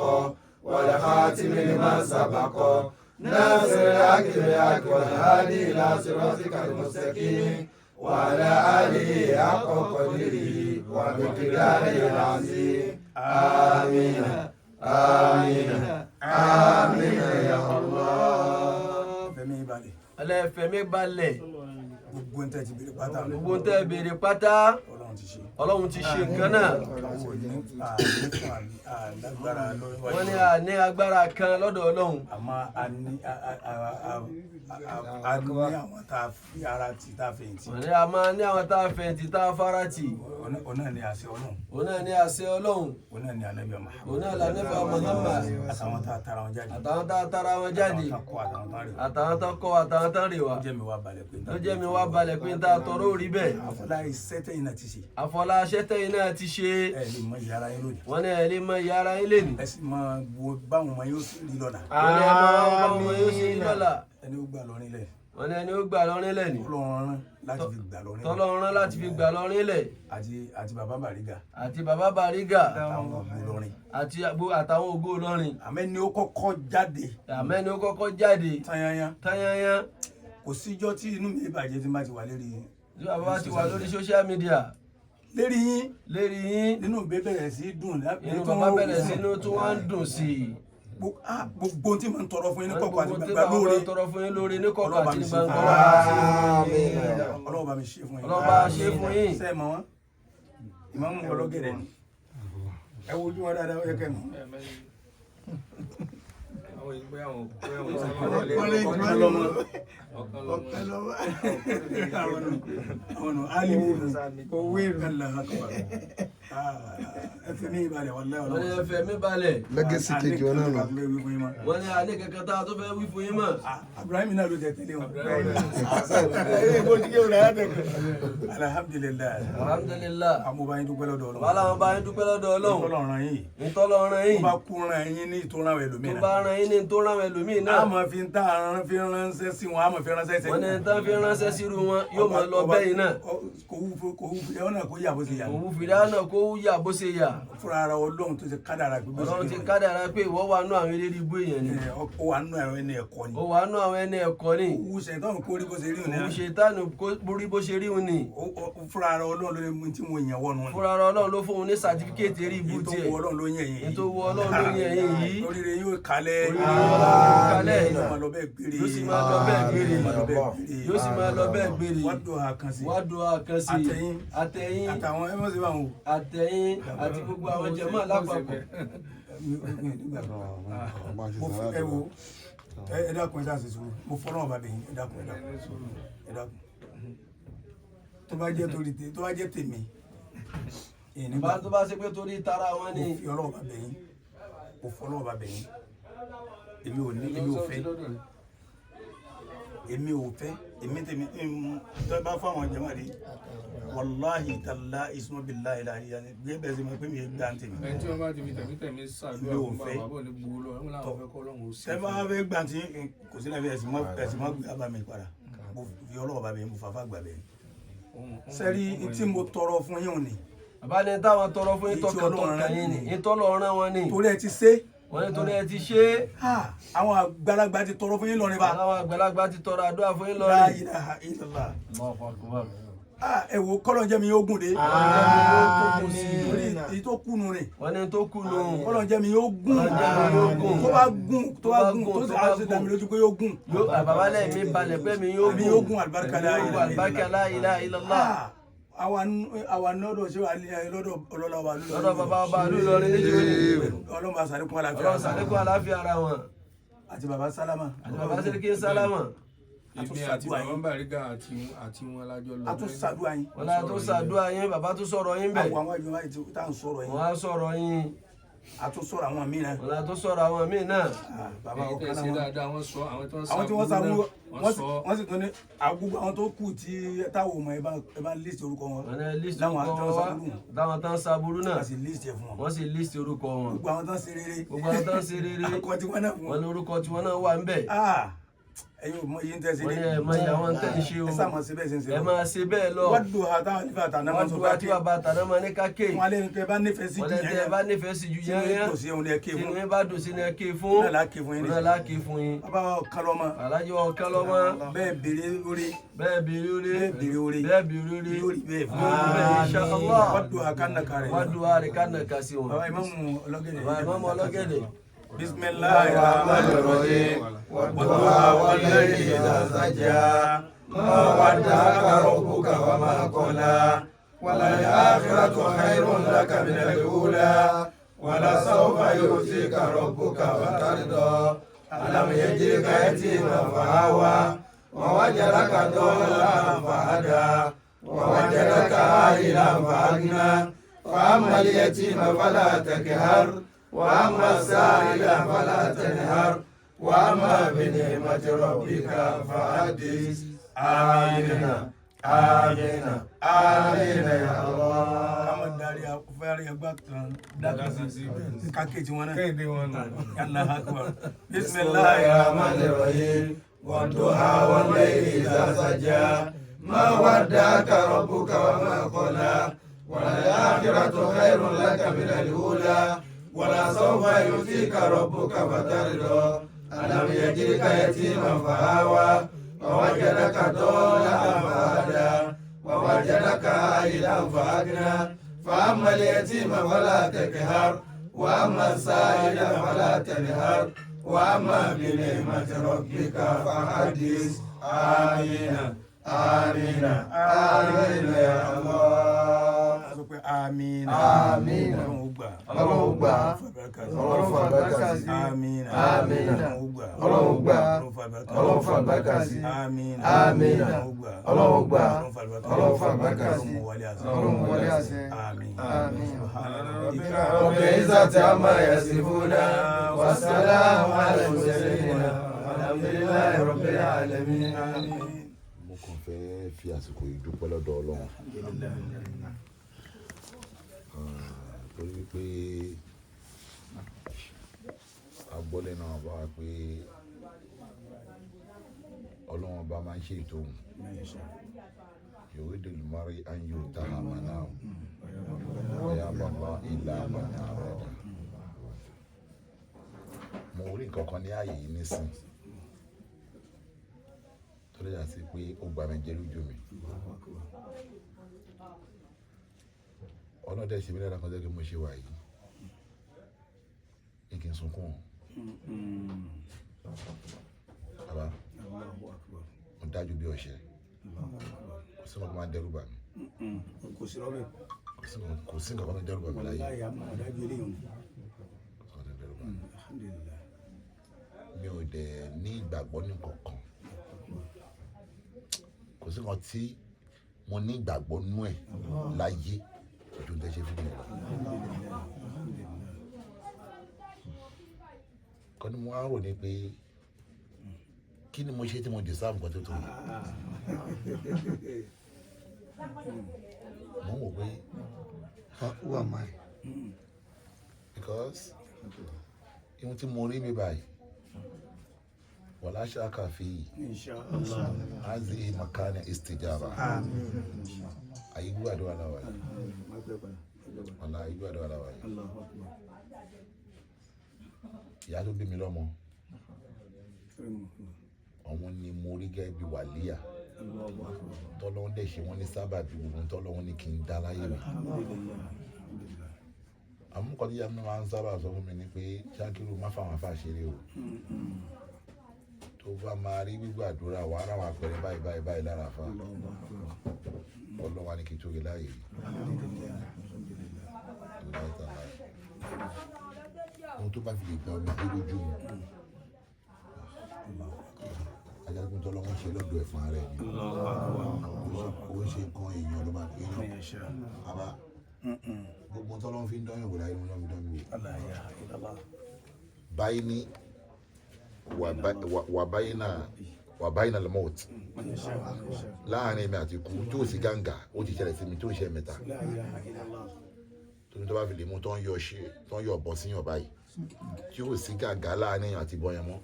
والخاتم لما سبق ناصر الحق بالحق والهادي إلى صراطك المستقيم وعلى آله حق قدره ومقداره العظيم آمين آمين آمين يا الله. fẹmi balẹ̀. ẹlẹ́fẹ̀mí balẹ̀. gbogbo ntẹ ti béèrè pátá. gbogbo ntẹ béèrè pátá. Ọlọ́run ti ṣe nǹkan náà. wọ́n ní a ní agbára kan lọ́dọ̀ Ọlọ́run. àmọ́ a ní àwọn tá a fi ara tì tá a fẹ̀yìntì. wọ́n ní a máa ní àwọn tá a fẹ̀yìntì tá a fara tì. òun náà ní àṣẹ Ọlọ́run. òun náà ní àṣẹ Ọlọ́run. òun náà ní Ànábì Muhammad. òun náà ní Ànábì Muhammad. àtàwọn tá a tara wọn jáde. àtàwọn tá a tara wọn jáde. àtàwọn tá a kọ́ àtàwọn tá a rè wá. ó jẹ́ mi wá balẹ̀ pé. ó jẹ́ mi wá balẹ̀ pé n ta tọrọ ò rí bẹ́ẹ̀. àfọlá iṣẹ́ tẹ̀yìn náà ti ṣe. àfọlá iṣẹ́ tẹ̀yìn náà ti ṣe. ẹ lè mọ ìyára yín lónìí. wọ́n ní ẹ lè mọ ìyára yín lónìí. ẹ sì máa wo báwọn ọmọ yóò rí lọ́la. wọ́n ní ẹ máa wo báwọn ọmọ yóò rí lọ́la. ẹni ó gbà lọ́rin lẹ̀. wọ́n ní ẹni ó gbà lọ́rin lẹ̀ ni. tọ́lọ́run láti fi gbà lọ́rin lẹ̀. àti bàbá Bàrígà. àti bàbá Bàrígà. àtàwọn ògo lọ́rin. àtàwọn ògo lọ́rin. àmẹ́ni ó kọ́kọ́ jáde. àmẹ́ni ó kọ́kọ́ jáde. tányányá. kò síjọ́ tí inú mi bàjẹ́ tí n bá ti wà lérí. tí bàbá ti wà lórí social media. lérí yín. lérí yín. nínú bẹ́ẹ̀ bẹ̀rẹ̀ sí dùn. inú bàbá bẹ̀rẹ̀ sí inú tí wọ́n ń dùn sí i. gbogbo tí mo ń tọrọ fún yín ní kọ̀kọ̀ àti gbàgbà lóore. gbogbo tí mo ń tọrọ fún yín lóore ní kọ̀kọ̀ àti gbàgbà. Ọlọ́run bá mi ṣe fún yín. Ọlọ́run bá ṣe fún yín. sẹ́ẹ̀ mọ́ wọn ìmáàmù ọlọ́gẹ̀dẹ̀ ni ẹ wo ojú wọn dáadáa ó yẹ kẹ́ mọ́. àwọn ìgbé àwọn ọ̀nà alimu owó ìrìnlẹ̀ àkọ́kọ́ ẹ fi mí balẹ̀ wọlé ọ̀nà. wọ́n ní ẹ fẹ́ mi balẹ̀. lẹ́gẹ̀sì kejì wọn náà nù. wọ́n ní alẹ́ kankan tá a tó fẹ́ wí fún yín mọ̀. Ibrahim náà ló jẹ tẹ́lẹ̀ wọn. Alhamdulilayi. Alhamdulilayi. àmúbá yín dúpẹ́ lọ́dọ̀ Ọlọ́run. wàhálà wọn bá yín dúpẹ́ lọ́dọ̀ Ọlọ́run. ntọ́lọ́run yìí. ntọ́lọ́run yìí. tó bá kú ran yín ní ìtòràn ẹlòmíì náà. tó bá ran yín ní ìtòràn ẹlòmíì náà. a máa fi ń tà fi ránṣẹ́ sí wọn a máa fi ránṣẹ́ sí wọn. wọ́n ní tán fi ránṣẹ́ sírú wọn yóò máa lọ bẹ́yìn náà. kò wú fìdáwọ́ náà kó yà bó ṣe yà. kò wú fìdáwọ́ náà kó yà bó ṣe yà. fúnra ara Ọlọ́run tó ti kádàrà pé bó ṣe Ọlọ́run ti kádàrà pé ìwọ wà nú àwọn eléré ibú èèyàn ni. ó wà nú àwọn ẹni ẹ̀kọ́ ni. ó wà nú àwọn ẹni ẹ̀kọ́ ni. òwú ṣètọ́nù kó rí bó ṣe rí òní. òwú ṣètọ́nù kó rí bó ṣe rí òní. fúnra ara Ọlọ́run ló ní tí mo yàn wọnú. fúnra ara Ọlọ́run ló fún un ní sàtífíkẹ́ẹ̀tì eré ibú tiẹ̀. ètò Ọlọ́run ló yàn yín. ètò Ọlọ́run ló yàn yín yìí. oríire yóò kalẹ̀. yóò máa lọ bẹ́ẹ̀ gbére. yóò sì máa lọ bẹ́ẹ̀ gbére. yóò sì máa lọ bẹ́ẹ̀ gbére. wádùn àkànṣe. wádùn àkànṣe. àtẹ̀yìn. àtàwọn ẹ mọ̀ sí báwọn. àtẹ̀yìn àti gbogbo àwọn jẹ̀mọ́ lápapọ̀. ẹ wo ẹ dákun ẹ dá sí sùúrù mo fọlọ́wọ́n bá bẹ̀yìn ẹ dákun ẹ dákun tó bá jẹ́ tèmi bá tó bá ṣe pé torí tara wọn ni. mo fi ọlọ́wọ́n bá bẹ̀yìn mo fọlọ́wọ́n bá bẹ̀yìn èmi ò fẹ́ èmi tèmi tó bá fún àwọn jẹ̀mọ́ rí wàláhì tàlá ìsúnmọ́bìlá ìlànà gbé bẹ́ẹ̀ sí ma pé mi yé gbá tèmi. ẹni tí wọ́n bá ti fi tẹ̀mí ṣàdúrà fún bàbá bò ní gbowó lọ wọn làwọn fẹ́ kọ́ lọ́hùn ó sì. ẹ bá fẹ́ gbà tí kò sí náà fi ẹ̀sìn mọ́ gbé abá mi padà mo fi ọlọ́wọ́ bá mi mo fàfà gbà bẹ́ẹ̀. sẹ́rí tí mo tọrọ fún yín ni. bàbá ní táwọn tọrọ fún yín tọkàntọkàn yín ni ìtọ́lọ́run wọn ni. torí ẹ ti ṣe. wọ́n ní torí ẹ ti ṣe. àwọn àgbàlagbà ti tọrọ fún yín lọ́rin bá. àwọn àgbàlagbà ti tọrọ àdúrà fún yín lọ́rin. La ilaha illallah. ẹ wo kọ́lọ̀ jẹ́ mi yóò gùn dé. èyí tó kùnú rẹ̀. wọ́n ní tó kùnú. kọ́lọ̀ jẹ́ mi yóò gùn. tó bá gùn tó sì dàmí lójú pé yóò gùn. bàbá lẹ́yìn mi balẹ̀ pé mi yóò gùn. mi yóò gùn alibarika la ilaha illallah. àwa nọ́dọ̀ ṣé wà lọ́dọ̀ ọlọ́lá wa lọ́dọ̀. lọ́dọ̀ bàbá ọba lọ́rin níjọ́ ọlọ́run bá sàlékún àlàáfíà. ọlọ́run sàlékún àlàáfíà ara wọn. àti bàbá sálámà. àti bàbá sẹ́ríkì sálámà. èmi àti bàbá Bàrígà àti wọn lájọ lọ. a tún ṣàdúrà yín. wọn náà tún ṣàdúrà yín bàbá tún sọ̀rọ̀ yín bẹ̀. àwọn ìjọba yìí tá à ń sọ̀rọ̀ yín. wọn á sọ̀rọ̀ yín. a tún sọ̀rọ̀ àwọn míì náà. wọn náà tún sọ̀rọ̀ àwọn míì náà. bàbá èyí ọ̀kan tẹ̀sí náà dáadáa wọ́n sọ àwọn tí wọ́n sàbúrú wọ́n sọ. wọ́n sì tún ní àgùgbà àwọn tó kù tí táwọn ọmọ ẹ bá list orúkọ wọn. wọn náà list láwọn orúkọ àtọ́ wọn sàbúrú. láwọn tán sábúrú náà. wọ́n sì list ẹ̀ fún wọn. wọ́n sì list orúkọ wọn. gbogbo àwọn tán ṣe rere. gbogbo àwọn tán ṣe rere. akọ tí wọ́n náà fún wọn ní orúkọ tí wọn náà wà ń bẹ̀. ẹ̀yin ò mọ iye ń tẹ́sí wọ́n ní ẹ̀ mọ iye àwọn tẹ́ ń ṣe o ẹ sáà mọ̀ sí bẹ́ẹ̀ ṣe ń ṣe ẹ máa ṣe bẹ́ẹ̀ lọ wọ́n dùn àtàwọn nífẹ̀ẹ́ àtàná máa ń sọ wọ́n dùn àti bàbá àtàná máa ní káké wọn alẹ́ ní tẹ́ bá nífẹ̀ẹ́ sí wọ́n lẹ́tẹ̀ bá nífẹ̀ẹ́ sí ju yẹ́nyẹ́ kò sí ohun ní ẹ̀kẹ́ tí fún ní bá dùn sí ní ẹ ké fún náà láàkè fún yín náà láàkè fún yín bàbá wa kan lọ́mọ alájọ ọ̀kan lọ́mọ bẹ́ẹ̀ béèrè orí bẹ́ẹ̀ béèrè orí bẹ́ẹ̀ béèrè orí bẹ́ẹ̀ béèrè orí yóò rí bẹ́ẹ̀ fún insha Allah wọ́n dùn àkànnàkà rẹ̀ wọ́n dùn àrè kánàkà sí wọn bàbá ìmáàmù ọlọ́gẹ̀dẹ̀ bàbá ìmáàmù ọlọ́gẹ̀dẹ̀ bismillahir rahmanir rahim والضحى والليل إذا سجى ما ودعك ربك وما قلى وللآخرة خير لك من الأولى ولسوف يؤتيك ربك وترضى ألم يجدك يتيما فآوى ووجدك ضالا فهدى ووجدك عائلا فأغنى فأما اليتيم فلا تقهر وأما السائل فلا تنهر وأما بنعمة ربك فحدث آمين آمين آمين يا الله. káwọn darí afẹ́rẹ́ ẹgbẹ́ kan dákà sí kákéjì wọn náà kéde wọn nù. yàrá akbar بسم bismillahir الله الرحمن الرحيم والضحى والليل إذا سجى ما ودعك ربك وما قلى وللآخرة خير لك من الأولى ولسوف يؤتيك ربك فترضى ألم يجدك يتيما فآوى ووجدك ضالا فهدى ووجدك عائلا فأغنى فأما اليتيم فلا تقهر وأما السائل فلا تنهر وأما بنعمة ربك فحدث آمين آمين آمين يا الله. àmín Àmín. Ọlọ́run gbà Ọlọ́run fà bàràkà sí. àmín Àmín. Ọlọ́run gbà. Ọlọ́run fà bàràkà sí. àmín Àmín. Ọlọ́run gbà. Ọlọ́run fà bàràkà sí. Ọlọ́run wọlé àṣẹ. àmín Àmín. Subhana رب العزة عما يصفون والسلام على المرسلين والحمد لله رب العالمين. mo kàn fẹ́ fi àsìkò yìí dúpẹ́ lọ́dọ̀ ọlọ́run torí pé agbọ́lẹ̀ náà bá wa pé ọlọ́run bá máa ń ṣe ètò òun yòówé dèlùmọ́rí ayé òtá àmàlà ọ̀yà bàbá ìlà àmàlà rẹ̀ mo rí nǹkan kan ní ààyè yìí nísìn tó lè yà sí pé ó gbà mí jẹ lójú mi ọlọ́dẹ ṣe mí lára kan jẹ́ kí mo ṣe wà yìí ní kí n sunkún o bàbá mo dájú bí ọ̀ṣẹ́ kò sí nǹkan tó máa ń dẹ́rù bà mí kò sí rọ́bẹ̀ kò sí nǹkan tó máa ń dẹ́rù bà mí láyé láyé àmọ́ ọ̀dájú eléyìí kò sí nǹkan tó máa ń dẹ́rù bà mí alhamdulillah mi ò dẹ̀ ní ìgbàgbọ́ ní kankan kò sí nǹkan tí mo ní ìgbàgbọ́ nú ẹ̀ láyé ojú ń tẹ́ ṣe fún mi lọ. kọ́ ni mo á rò ní pé kí ni mo ṣe tí mo deserve nǹkan tó tó yìí mo ń wò pé Who am I? because ihun tí mo rí mi báyìí wala shaka fi inshallah hazi makana istijaba ayi gbàdúrà la wa yìí wala ayi gbàdúrà la wa yìí Allahu akbar ìyá tó bí mi lọ́mọ àwọn ni mo rí gẹ́gẹ́ bí wàlíà tọ́lọ́wọ́n dẹ̀ ṣe wọ́n ní sábà bí gbogbo tọ́lọ́wọ́n ní kí n dá láyé mi àmú kọ́ tíyá mi máa ń sábà sọ fún mi ni pé ṣákírù má fáwọn afá ṣeré o tó bá máa rí gbígbàdúrà wà ara wà pẹ̀lẹ́ báyìí báyìí báyìí lára fa ọlọ́wà ní kí n tóri láàyè yìí ohun tó bá fi lè gba ọmọ tó lójú mi ajagun tọ́lọ́wọ́n ṣe lọ́dọ̀ ẹ̀fọn rẹ̀ ni ó ń ṣe nǹkan èèyàn ló máa ń èèyàn àbá gbogbo tọ́lọ́wọ́n fi ń dán yàn wò láyé wọn fi dán mi wò báyìí ní wà báyìí náà lọ́mọ́t láàrin mi àti ikú tí ò sí gàǹgà ó ti ṣẹlẹ̀ sí mi tó ń ṣe mẹ́ta torí tó bá fi lè mú tó ń yọ ọ̀bọ síyàn báyìí tí ó sì gàgà láàrin àti bọyàn mọ́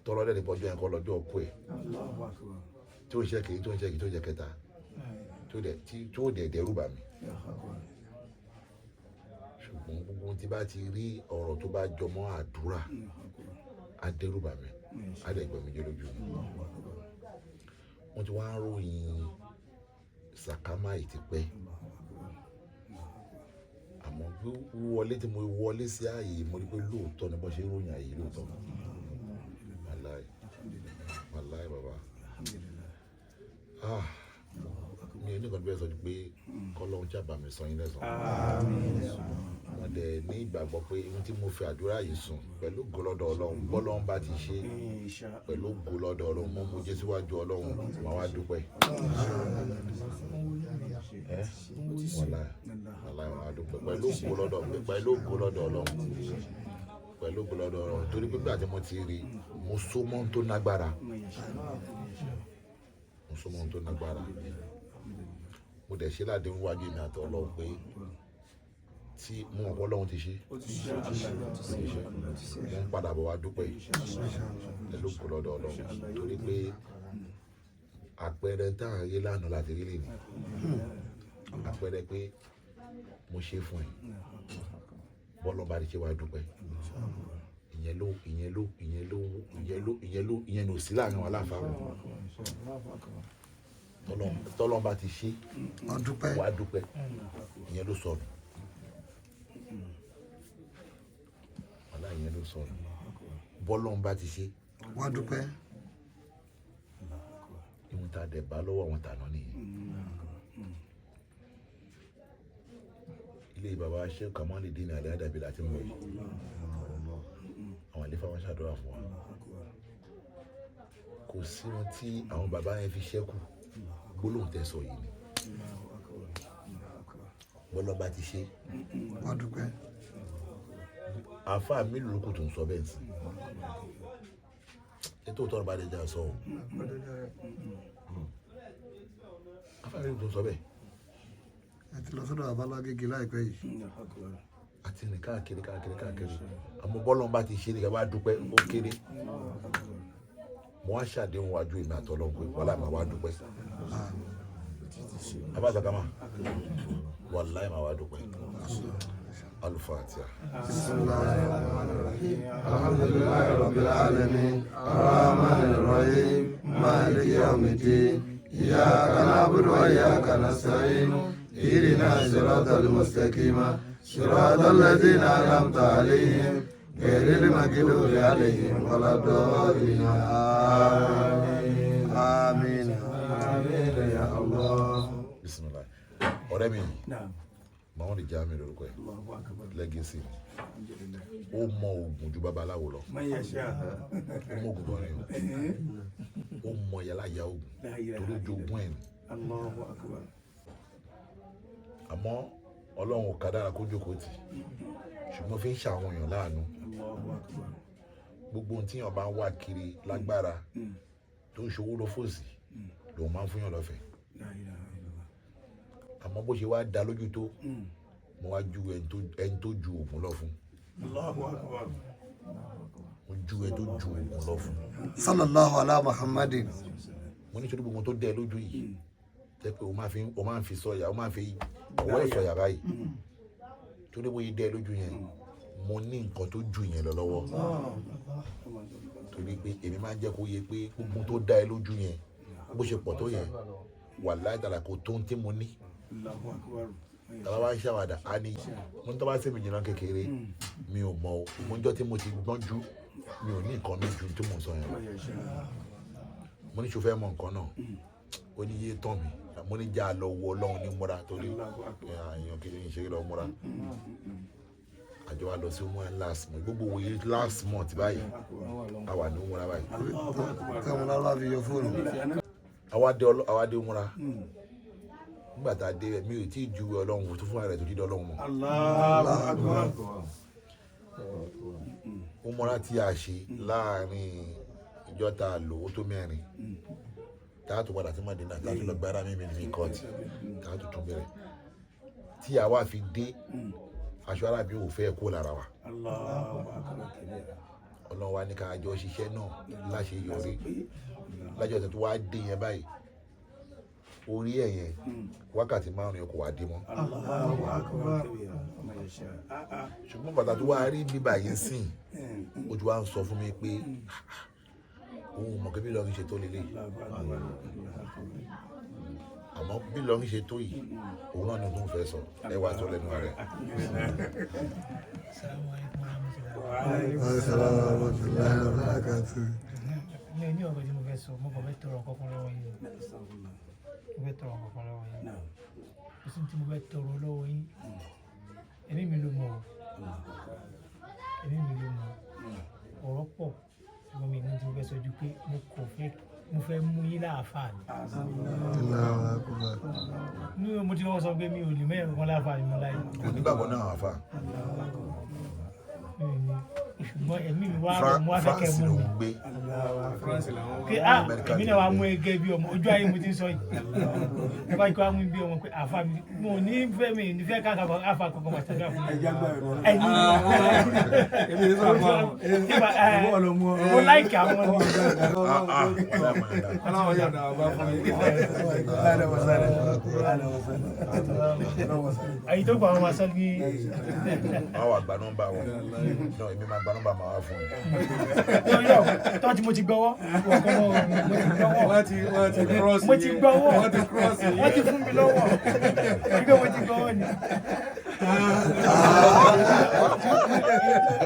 tọ́lọ́ dẹ̀ bọ́jọ́ yẹn kọ́ lọ́jọ́ ọkọ ẹ̀ tí ó ń ṣe kìí tó ń ṣe kìí tó ń ṣe kẹta tí ó dẹ̀ dẹ́rù bà mí ṣùgbọ́n gbogbo tí bá ti rí ọ̀rọ̀ tó bá jọmọ́ àdúrà á dẹ́rù bà mí á dẹ̀ gbẹ̀mí jẹ́ lójú wọ́n ti wá ń ròyìn sàkámà yìí ti pẹ́ àmọ́ bí wọlé tí mo wọlé sí ààyè mo rí pé lóòótọ́ ni bó ṣe ròyìn ààyè lóòótọ́ wàláì bàbá mi ò ní kan bẹ́ẹ̀ sọ pé kọ́lọ́hún jábà mi sọ yín lẹ́sàn-án wọ́n dẹ̀ ní ìgbàgbọ́ pé ohun tí mo fi àdúrà yìí sùn pẹ̀lú gọlọ́dọ̀ ọlọ́run bọ́lọ́run bá ti ṣe pẹ̀lú gọlọ́dọ̀ ọlọ́run mo jẹ́ síwájú ọlọ́run màá wá dúpẹ́ wàláì wàá dúpẹ́ pẹ̀lú gọlọ́dọ̀ ọlọ́run pẹ̀lú gọlọ́dọ̀ ọlọ́run torí pé bí àti mo ti rí mo so mọ́ tó nágbára mo dẹ̀ ṣe láti wájú ìmì àtọ̀ ọlọ́run pé tí mo mọ̀ ọlọ́run ti ṣe mo ń padà bọ̀ wá dúpẹ́ pẹ̀lú gọlọ́dọ̀ ọlọ́run torí pé àpẹẹrẹ tá à ń rí lánàá láti rí lèmi àpẹẹrẹ pé mo ṣe fún ẹ bọ́lọ́ bá ti ṣe wá dúpẹ́ ìyẹn ló sí láàrin wọn láǹfà wọn tọ́lọ́n bá ti ṣe wá dúpẹ́ ìyẹn ló sọnù wàlá ìyẹn ló sọnù bọ́lọ́n bá ti ṣe wá dúpẹ́ ìwọ̀n tá a dẹ̀ bá lọ́wọ́ wọn tàná nìyẹn ilé bàbá Sheikh Kamaluddin Al-Adabi láti mọ̀ yìí àwọn àlefa wọn ṣàdúrà fún wa kò sí ohun tí àwọn bàbá yẹn fi ṣẹ́kù gbólóhùn tẹ́ sọ yìí ni bọ́lá bá ti ṣe wá dúpẹ́ àáfàá mélòó lókù tó ń sọ bẹ́ẹ̀ sí ètò ìtọ́rọ̀ bá dé jà sọ o àáfàá mélòó tó ń sọ bẹ́ẹ̀ ẹ ti lọ sọ́dọ̀ Abalágége láìpẹ́ yìí àti ní káàkiri àmọ́ bọ́lá bá ti ṣe ni ká wá dúpẹ́ ó kéré mo wá ṣàdéhùn wájú ìmọ̀ àtọ́lọ́ pé wọ́lá máa wá dúpẹ́ abájọkámá wàláì máa wá dúpẹ́ Al-Fatiha. Alhamdulillahi rabbil alamin arrahmanir rahim maliki yawmiddin iyyaka na'budu wa iyyaka nasta'in ihdina siratal mustaqim siratal ladzina an'amta alaihim غير المغضوب عليهم ولا الضالين آمين آمين يا الله بسم الله ọ̀rẹ́ mi màwọn lè já mi lórúkọ ẹ lẹ́gẹ̀ẹ́sì ó mọ oògùn ju babaláwo lọ ó mọ oògùn tó rìn ó mọ yàrá ya oògùn torí jogún ẹ̀ ni àmọ́ ọlọ́run ká dára kó jókòó tì ṣùgbọ́n fi ń ṣàwọn èèyàn láàánú gbogbo ohun tí èèyàn bá ń wá kiri lágbára tó ń ṣòwò lọ fòsì lòun máa ń fún yàn lọ́fẹ̀ẹ́ àmọ́ bó ṣe wá dá lójú tó mo wá ju ẹni tó ju oògùn lọ fún mo ju ẹni tó ju oògùn lọ fún. sallallahu ala muhammadin. mo ní sọ́dọ̀ gbogbo tó dẹ́ lójú yìí jẹ́ pé o máa ń fi sọ̀yà o máa ń fi ọwọ́ ìsọ̀yà báyìí torí bóyá dẹ́ lójú yẹn mo ní nǹkan tó ju yẹn lọ lọ́wọ́ torí pé èmi máa ń jẹ́ kó yẹ pé gbogbo tó dá ẹ lójú yẹn bó ṣe pọ̀ tó yẹn wàláhì tààlà kò tó ń tí mo ní tàbá wá ń ṣàwàdà á ní mo ń tọ́ bá sí mi jìnnà kékeré mi ò mọ̀ mo ń jọ́ tí mo ti gbọ́njú mi ò ní nǹkan mi ju tí mo sọ yẹn mo ní ṣo fẹ́ mọ nǹkan náà ó ní yé tán mi mo ní já lọ wọ ọlọ́run ní múra torí èèyàn kiri ń ṣe lọ múra àjọ wa lọ sí múra last month gbogbo òye last month báyìí a wà ní múra báyìí. káwọn lọ́la fi yọ fóònù. àwa dé múra nígbà tá a dé mi ò tí ì ju ọlọ́run tó fún ara rẹ̀ tó dídọ́ ọlọ́run mọ́. ó múra tí a ṣe láàrin ìjọ tá a lò ó tó mẹ́rin táàtù padà sí Mádínà táàtù lọ gbára mímí ní kọ́ọ̀tì táàtù tún bẹ̀rẹ̀ tí àwa fi dé aṣọ arábí ò fẹ́ kó lára wa ọlọ́run wa ní ká jọ ṣiṣẹ́ náà láṣẹ yọrí lájọ́ tó wá dé yẹn báyìí orí ẹ̀ yẹn wákàtí 5 yẹn kò wá dé mọ́ ṣùgbọ́n bàtà tó wá rí bíbà yẹn sìn ojú wa ń sọ fún mi pé òun mọ̀ pé bí lọ́rin ṣe tó lélẹ̀ àmọ́ bí lọ́rin ṣe tó yìí òun náà ni tó ń fẹ́ sọ ẹ wà tó lẹ́nu rẹ̀. mi ò ní ọ̀rọ̀ tí mo fẹ́ sọ mo kàn fẹ́ tọrọ kankan lọ́wọ́ yín mo fẹ́ tọrọ kankan lọ́wọ́ yín kò sí tí mo fẹ́ tọrọ lọ́wọ́ yín ẹ̀mí mi ló mọ̀ ẹ̀mí mi ló mọ̀ ọ̀rọ̀ pọ̀ ṣùgbọ́n mi ní tí mo fẹ́ sọ ju pé mo fẹ́ mú yín láàfáà ni mo ti lọ́wọ́ sọ pé mi ò lè mẹ́rin kan láàfáà ni mo láyé. onígbàgbọ́ náà wà fà. ṣùgbọ́n ẹ̀mí mi wá mú afẹ́kẹ́ mú mi pé èmi náà wá mú ẹgẹ́ bí ọmọ ojú ayé mo ti ń sọ yìí ẹ bá ikú wá mú bí ọmọ pé àfa mi mo ní fẹ́ mi ní fẹ́ káàkiri àfa kankan máa tẹ̀lé àfún mi ẹ̀yìn mo láìkì àwọn ni. aláwọ̀ yàrá àbá fún mi. àyè tó gba àwọn aṣọ ní. àwọn àgbà nọ́mbà wọn náà èmi máa gba nọ́mbà máa wá fún ẹ. tọ́ tí mo ti gbọ́wọ́ mo ti gbọ́wọ́ wọ́n ti fún mi lọ́wọ́ nígbà mo ti gbọ́wọ́ ni.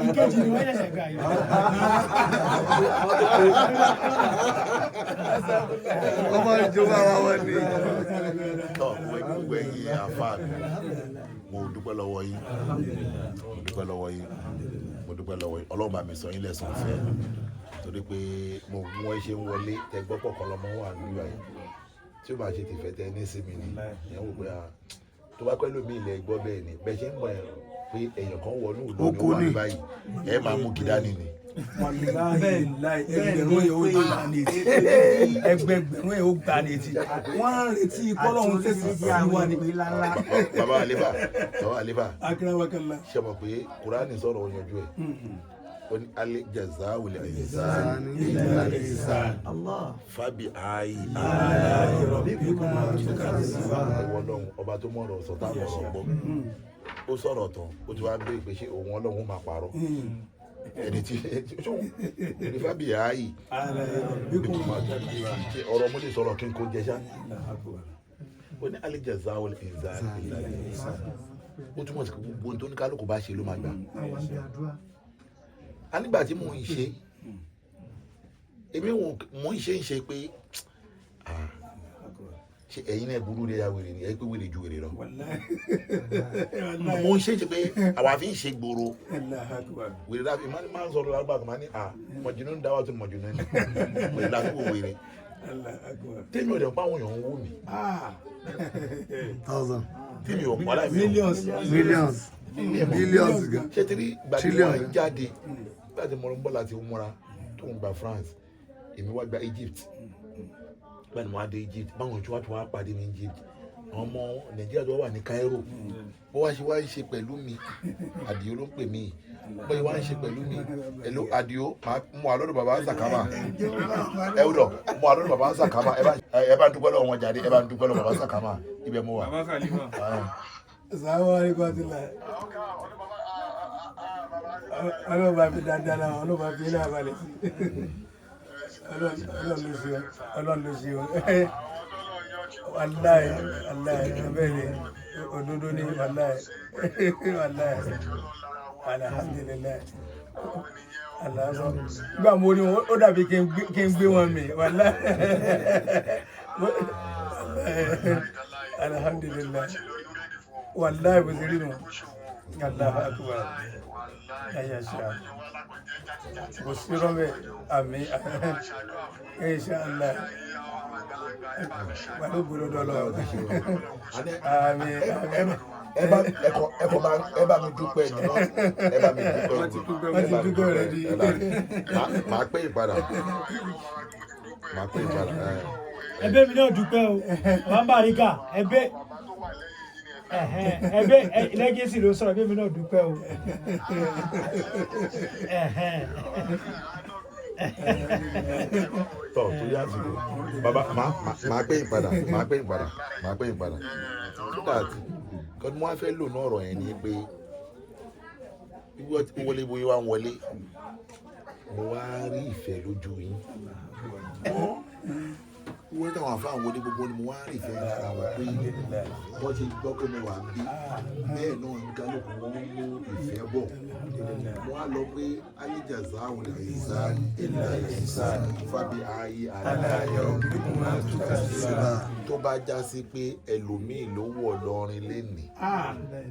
ìkejì ni wọ́n yẹ̀sẹ̀ gbà yìí. ọmọ ìjọba wa wọ́n ní. tọ́ gbogbo ẹ̀yin àfáà mo dúpẹ́ lọ́wọ́ yín ọlọ́run bá mi sọ yín lẹ́sùn fẹ́ torí pé mo mú ẹ ṣe ń wọlé tẹ gbọ́ pọ̀kan lọ́mọ wà nílùú ayé tí ó bá ṣe ti fẹ́ tẹ ní sí mi ni ìyẹn wò pé tó bá pẹ́ lómi ilẹ̀ gbọ́ bẹ́ẹ̀ ni bẹ́ẹ̀ ṣe ń bọ̀ ẹ̀ pé èèyàn kan wọnú ìlú ní wà ní báyìí ẹ máa mú gidá ni ni. ẹgbẹ̀rún yẹn ó gbà létí ẹgbẹ̀rún yẹn ó gbà létí wọ́n ń retí kọ́lọ́hún tẹ̀sí sí àwọn níbi ńláńlá. bàbá àlébà ṣe mọ̀ pé kùránì sọ̀rọ̀ òyìnbó ẹ̀ ó ní alẹ́ jẹ̀zá wùlẹ̀ ẹ̀yẹ̀sán ìlànà ìsán fábì ààyè ọlọ́run ọba tó mọ̀rọ̀ sọ táwọn ọ̀rọ̀ gbọ́ ó sọ̀rọ̀ tán ó ti wá gbé ìpèsè òun ọlọ́run máa parọ́ ẹni tí ẹni fábì ààyè ọ̀rọ̀ mo lè sọ̀rọ̀ kí n kó jẹ́sà ó ní alẹ́ jẹ̀zá wùlẹ̀ ẹ̀yẹ̀sán ìlànà ìsán ó túmọ̀ sí gbogbo ohun tó ní kálukú bá ṣe ló máa gbà. A nígbà tí mò ń ṣe èmi mò ń ṣe pé ṣe ẹ̀yin náà burú rẹ̀ ya wèrè ni ẹ pé wèrè ju wèrè lọ. Mò ń ṣe pé àwa fi ń ṣe gbòòrò wèrè láti máa ń sọ̀rọ̀ lágbà kan máa ní mọ̀jìnnú ń dáwọ́ tó mọ̀jìnnú ní wèrè láti wò wèrè. Tèmi ò dẹ̀ pa àwọn èèyàn ń wò mí. Tèmi ò pa láì millions gan. ṣé tí gbàgbé jáde láti mọ̀ bọ́ láti múra tó ń gba France èmi wá gba Egypt báyìí mo wá dé Egypt báwọn ojú wa tó wá pàdé ní Egypt àwọn ọmọ Nàìjíríà tó wà ní Cairo bó wá ṣe pẹ̀lú mi Àdìó ló ń pè mí bó ṣe wá ń ṣe pẹ̀lú mi èlò Àdìó mo wà lọ́dọ̀ bàbá Sakama ẹ̀wùdọ̀ mo wà lọ́dọ̀ bàbá Sakama ẹ bá ń dúpẹ́ lọ́wọ́ wọn jáde ẹ bá ń dúpẹ́ lọ́wọ́ bàbá Sakama ibẹ̀ mo wà. ọlọ́ba fi dáadáa náà ọlọ́ba fi ilé àbálẹ̀ sí ọlọ́run ló ṣe o wàláì abẹ́rẹ́ òdodo ní wàláì alhamdulilayi aláàbọ̀ gbà mo ní wọn ó dàbí kí n gbé wọn mi wàláì alhamdulilayi wàláì bó ṣe rí nù Allahu akbar ayé ṣá kò sí rọ́bẹ̀ àmì inshallah pẹ̀lú gbòdòdó lọ àmì ẹ bá mi dúpẹ́ nínú ẹ bá mi dúpẹ́ wọ́n ti dúpẹ́ rẹ̀ di máa pé ìpadà ẹ̀bẹ̀ mi náà dúpẹ́ o bàbá àríkà ẹ̀bẹ̀ ẹbí lẹ́gẹ̀ẹ́sì ló sọ̀rọ̀ bí èmi náà dúpẹ́ o. tọ́ torí àsìkò bàbá máa pè yín padà so that kọ́ni mo wá fẹ́ lò ní ọ̀rọ̀ yẹn ni pé wọlé bóyá wá wọlé mo wá rí ìfẹ́ lójú yín wọ́n táwọn afáwọn wọlé gbogbo ni mo wá rí ìfẹ́ lára wọn pé wọ́n ti gbọ́ pé mo wà bí bẹ́ẹ̀ náà ní kálukú wọn mú ìfẹ́ bọ̀ wọ́n á lọ pé alíjàzá àwọn ìsàn ìlà ìsàn fábí ayé aláyọ tó bá já sí pé ẹlòmíì ló wọ̀ lọ́rin lénìí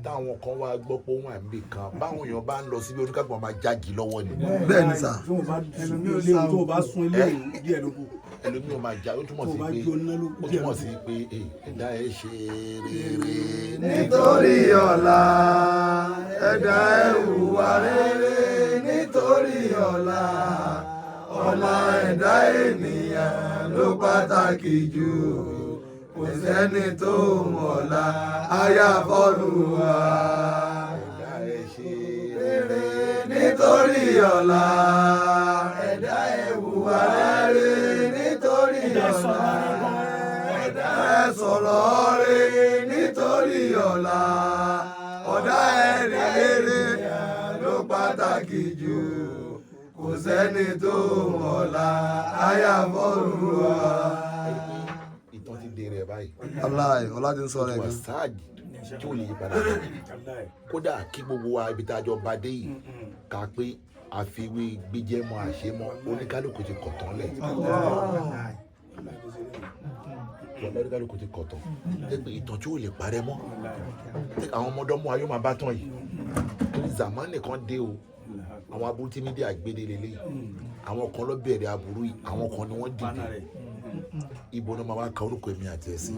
táwọn kan wá gbọ́ pé wọ́n à ń bì kan báwọn èèyàn bá ń lọ síbi oníkàgbọ́n máa jági lọ́wọ́ ni. bẹ́ẹ̀ ni sà. ẹlòmíì ò léwu tó o bá sún ilé díẹ̀ ló kù. ẹlòmíì ò máa já ó túmọ̀ sí pé ẹ̀dá ẹ̀ ṣe rere nítorí ọ̀la ẹ̀dá ẹ̀ hùwà rere nítorí ọ̀la ẹ̀dá ènìyàn ló pàtàkì jù kò sẹ́ni tó mọ̀la àyàfọ́lùwà ẹ̀dá ẹ̀ ṣe rere nítorí ọ̀la ẹ̀dá ẹ̀ hùwà rere nítorí ọ̀la ẹ̀dá ẹ̀ sọ̀rọ̀ rere nítorí ọ̀la ọ̀dá ẹ̀ rere ló pàtàkì jù kò sẹ́ni tó mọ̀la àyàfọ́lùwà. ìtàn ti dèrè ẹ̀ báyìí. aláì ọlá ti ń sọ rẹ̀ wà gan. sáàdì tí ò lè yí padà kódà kí gbogbo wa ibi tá a jọ bá dé yìí ká pé àfiwé gbéjẹ́mọ́ àṣemọ́ oníkálukú ti kọ̀tán lẹ̀ oníkálukú ti kọ̀tán tẹ́gbẹ́ ìtàn tí ò lè parẹ́ mọ́ àwọn ọmọdọ́mọ ayé máa bá tán yìí torí zamani kan dé o àwọn aburú tí mídíà gbéde lélẹ̀ àwọn kan ló bẹ̀rẹ̀ aburú yìí àwọn kan ni wọ́n dìde ibo ni wọ́n máa ka orúkọ èmi àti ẹ̀sìn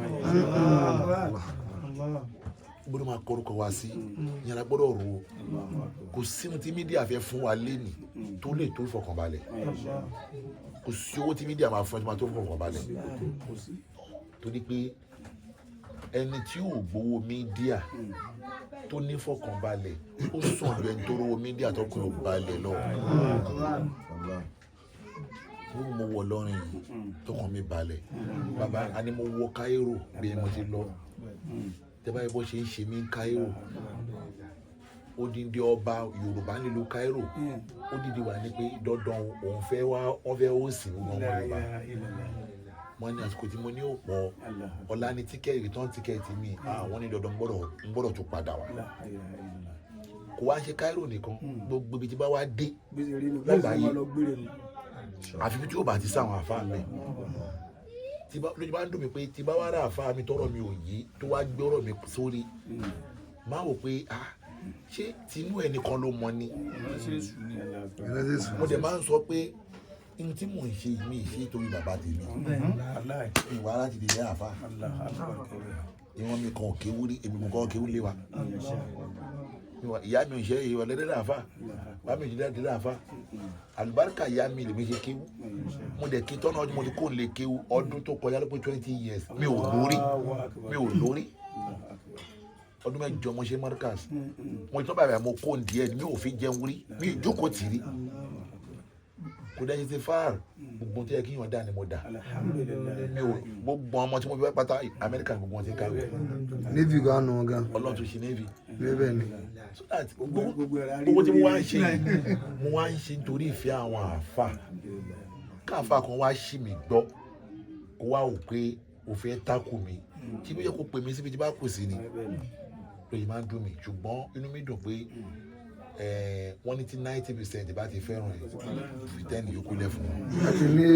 ibo ni wọ́n máa kọ orúkọ wa sí yàrá gbọ́dọ̀ rò ó kò sínú tí mídíà fẹ́ fún wa lẹ́nì tó lè tó ìfọkànbalẹ̀ kò sí owó tí mídíà máa fún ẹ tó máa tó ìfọkànbalẹ̀ torí pé ẹni tí ò gbowó mídíà tó ní fọkànbalẹ̀ ó sàn ju ẹni tó rówó mídíà tó kún balẹ̀ lọ. mo wọ lọ́rin yìí tó kàn mí balẹ̀ bàbá a ní mo wọ Cairo bí mo ti lọ tẹ́bá yẹ bó ṣe ń ṣe mí ní Cairo odindi ọba Yorùbá nílùú Cairo odidi wà ní pé dandan òun fẹ́ wá wọ́n fẹ́ ó sì gbọ́n Yorùbá wọ́n ní àsìkò tí mo ní òpó ọ̀la ní tíkẹ́ẹ̀tì return tíkẹ́ẹ̀tì mi àwọn ní dandan ń gbọ́dọ̀ tó padà wá kò wá ṣe Cairo nìkan gbogbo ibi tí bá wá dé lágbàáyé àfi bí tí ó bá ti sáwọn àfáà mi lójú bá ń dùn mí pé tí bá wá rà àfáà mi tọrọ mi ò yé tó wá gbé ọ̀rọ̀ mi sórí máa wò pé ṣé tinú ẹnìkan ló mọ ni mo dẹ̀ máa ń sọ pé n tí mò ń ṣe mi ṣe torí bàbá tèmi ìwà láti dìde àfa ìwọ̀n mi kan kéwú rí èmi kan kéwú lé wa ìyá mi ò ṣe ìwà lẹ́dẹ̀ẹ́dẹ́ àfa bàbá mi ò ṣe lẹ́dẹ̀ẹ́dẹ́ àfa àlùbáríkà ìyá mi lèmi ṣe kéwú mo dẹ̀ kí tọ́nà ọdún mo ti kó lè kéwú ọdún tó kọjá ló pé 20 years mi ò lórí ọdún mẹ́jọ mo ṣe Markaz mo tọ́ bàbá mo kó díẹ̀ mi ò fi jẹun rí mi ì jókòó tì rí kò dẹ́yìn ti fáàrù gbogbo tí yẹ kí yàn dá ni mo dá mi ò gbogbo ọmọ tí mo fi wá pátá Amẹ́ríkà gbogbo wọn ti kàwé navy gan nù gan Ọlọ́run tó ṣe navy bẹ́ẹ̀ ni so that gbogbo tí mo wá ń ṣe mo wá ń ṣe nítorí ìfẹ́ àwọn àáfà káàfà kan wá ṣì mí gbọ́ kó wá wò pé o fẹ́ tákù mi kí ló yẹ kó pè mí síbi tí bá kù sí ni lóye máa ń dùn mí ṣùgbọ́n inú mi dùn pé wọ́n ní tí 90% bá ti fẹ́ràn ẹ̀ fi 10 yòókù lẹ̀ fún wọn. àti ní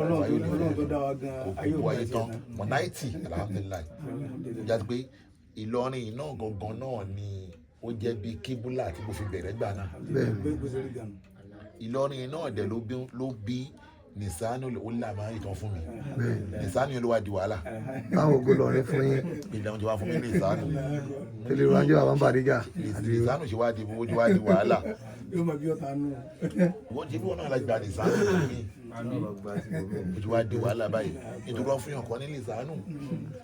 Ọlọ́run tó dá wa gan ayé òkú ayé tán mọ̀ 90 alhamdulilayi jáde pé Ìlọrin iná gangan náà ni ó jẹ́ bí kíbúlà tí mo fi bẹ̀rẹ̀ gbà náà Ìlọrin náà dẹ̀ ló bí Nisanu ó là máa ń ìtàn fún mi Nisanu yẹn ló wá di wàhálà. báwo gbọ́ lọ rí fún yín. ìdáhùn tí wàá fún mi Nisanu. tẹlẹ ìwájú àwọn bàdíjà. Nisanu ṣe wá di wàhálà. yóò máa bí ọ̀tá nù. wọ́n ti bí wọn náà la gba Nisanu fún mi. ó ti wá di wàhálà báyìí nítorí wọ́n fún yàn kan ní Nisanu.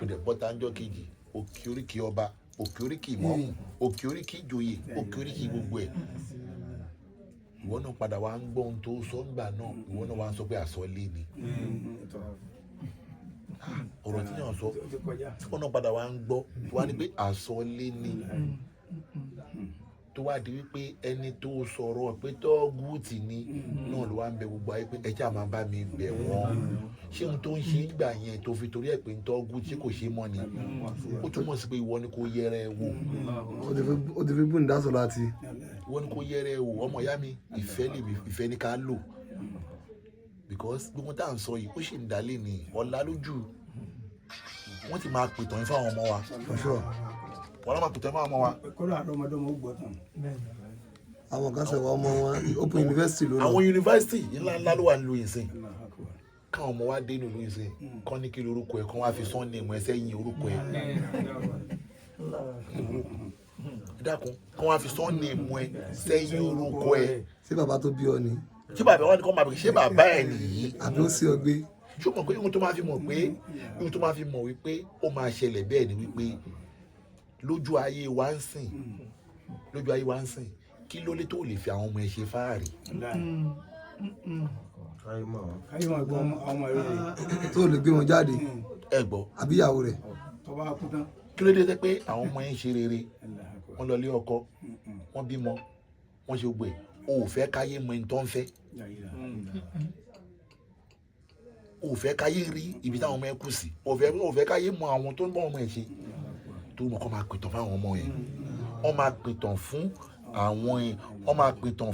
ó dẹ̀ bọ́ta ńjọ́ kejì òkè oríkì ọba òkè oríkì ìmọ̀ọ́mù òkè oríkì ìjòyè òkè oríkì gbogbo ẹ̀ ìwọ náà padà wá ń gbọ́ ohun tó sọ ńgbà náà ìwọ náà wá ń sọ pé àsọlé ni ọ̀rọ̀ tí yàn sọ ìwọ náà padà wá ń gbọ́ wá ní pé àsọlé ni tó wá di wípé ẹni tó sọ̀rọ̀ pé tọ́gùtì ni náà ló wá ń bẹ gbogbo ayé pé ẹjẹ́ àmọ́ bá mi bẹ̀ wọ́n ṣé ohun tó ń ṣe ń gbà yẹn tó fi torí ẹ̀ pé tọ́gùtì kò ṣe mọ́ ni ó túmọ̀ sí pé ìwọ ni kò yẹrẹ wò. ó ti fi bùn dásọ̀ láti. ìwọ ni kò yẹrẹ wò ọmọ ìyá mi ìfẹ́ ni ká lò because gbogbo tá à ń sọ yìí ó ṣì ń dálé ní ọ̀la lójú wọ́n ti máa pètàn yín fáwọn ọmọ wa wọ́n lọ́ máa pètàn fáwọn ọmọ wa. kọ́lá àdọ́mọdọ́mọ ó gbọ́ tán. àwọn kan sọ̀rọ̀ ọmọ wọn open university ló lọ. àwọn yunifásitì ńláńlá ló wà nílùú yìí sìn káwọn ọmọ wa dé nílùú yìí sìn kọ́ ní kí lorúkọ ẹ̀ kọ́ wá fi sọ́ọ̀nì ìmọ̀ ẹsẹ̀ yìn orúkọ ẹ̀ dákun kọ́ wá fi sọ́ọ̀nì ìmọ̀ ẹsẹ̀ yìn orúkọ ẹ̀. ṣé bàbá tó bí ọ ni. ṣé bàbá wa ni kọ́ máa bẹ̀rẹ̀ ṣé bàbá ẹ̀ nìyí. àbí ó sí ọ gbé. ṣé o mọ̀ pé ohun tó máa fi mọ̀ pé ohun tó máa fi mọ̀ wípé ó máa ṣẹlẹ̀ bẹ́ẹ̀ ni wípé lójú ayé wa ń sìn kí ló lè tó lè fi àwọn ọmọ ẹ ṣe fáàrí. káyọ̀ gbọ́ ọmọ ẹ̀rọ rẹ̀. tó lè gbé wọn jáde. ẹ gbọ́. àbí ìyàwó rẹ̀. tọ́ba kú tán. kí ló dé pé àwọn ọmọ yẹn ń ṣe rere wọ́n lọ lé ọkọ wọ́n bímọ wọ́n ṣe gbé o ò fẹ́ káyé mọ ẹni tó ń fẹ́ o ò fẹ́ káyé rí ibi táwọn ọmọ ẹ kù sí o ò fẹ́ káyé mọ àwọn tó ń bọ́ ọmọ ẹ ṣe tó mọ̀ kọ́ máa pìtàn fún àwọn ọmọ yẹn wọ́n máa pìtàn fún àwọn yẹn wọ́n máa pìtàn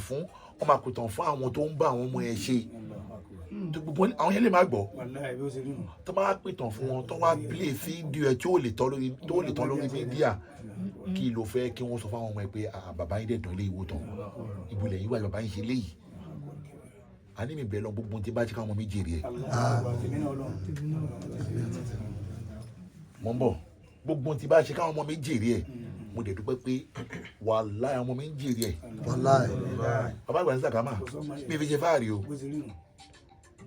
fún àwọn tó ń bá àwọn ọmọ yẹn ṣe gbogbo àwọn yẹn lè má gbọ́ tó máa pìtàn fún wọn tó wá play fídíò ẹ tí ó lè tán lórí mídíà kí ló fẹ́ kí wọ́n sọ fún àwọn ọmọ ẹ pé bàbá yín dẹ̀dọ̀ ilé ìwò tán ìbúlẹ̀ yìí wà bàbá yín ṣe léyìí a ní mi bẹ̀rẹ̀ lọ gbogbo tí bá ṣe káwọn ọmọ mi jèrè ẹ̀ mọ̀ ń bọ̀ gbogbo tí bá ṣe káwọn ọmọ mi jèrè ẹ̀ mo dẹ̀ dúpẹ́ pé wàláhì ọmọ mi ń jèrè ẹ̀ bàbá àgbà ní sàkámà mi fi ṣe fáàrí o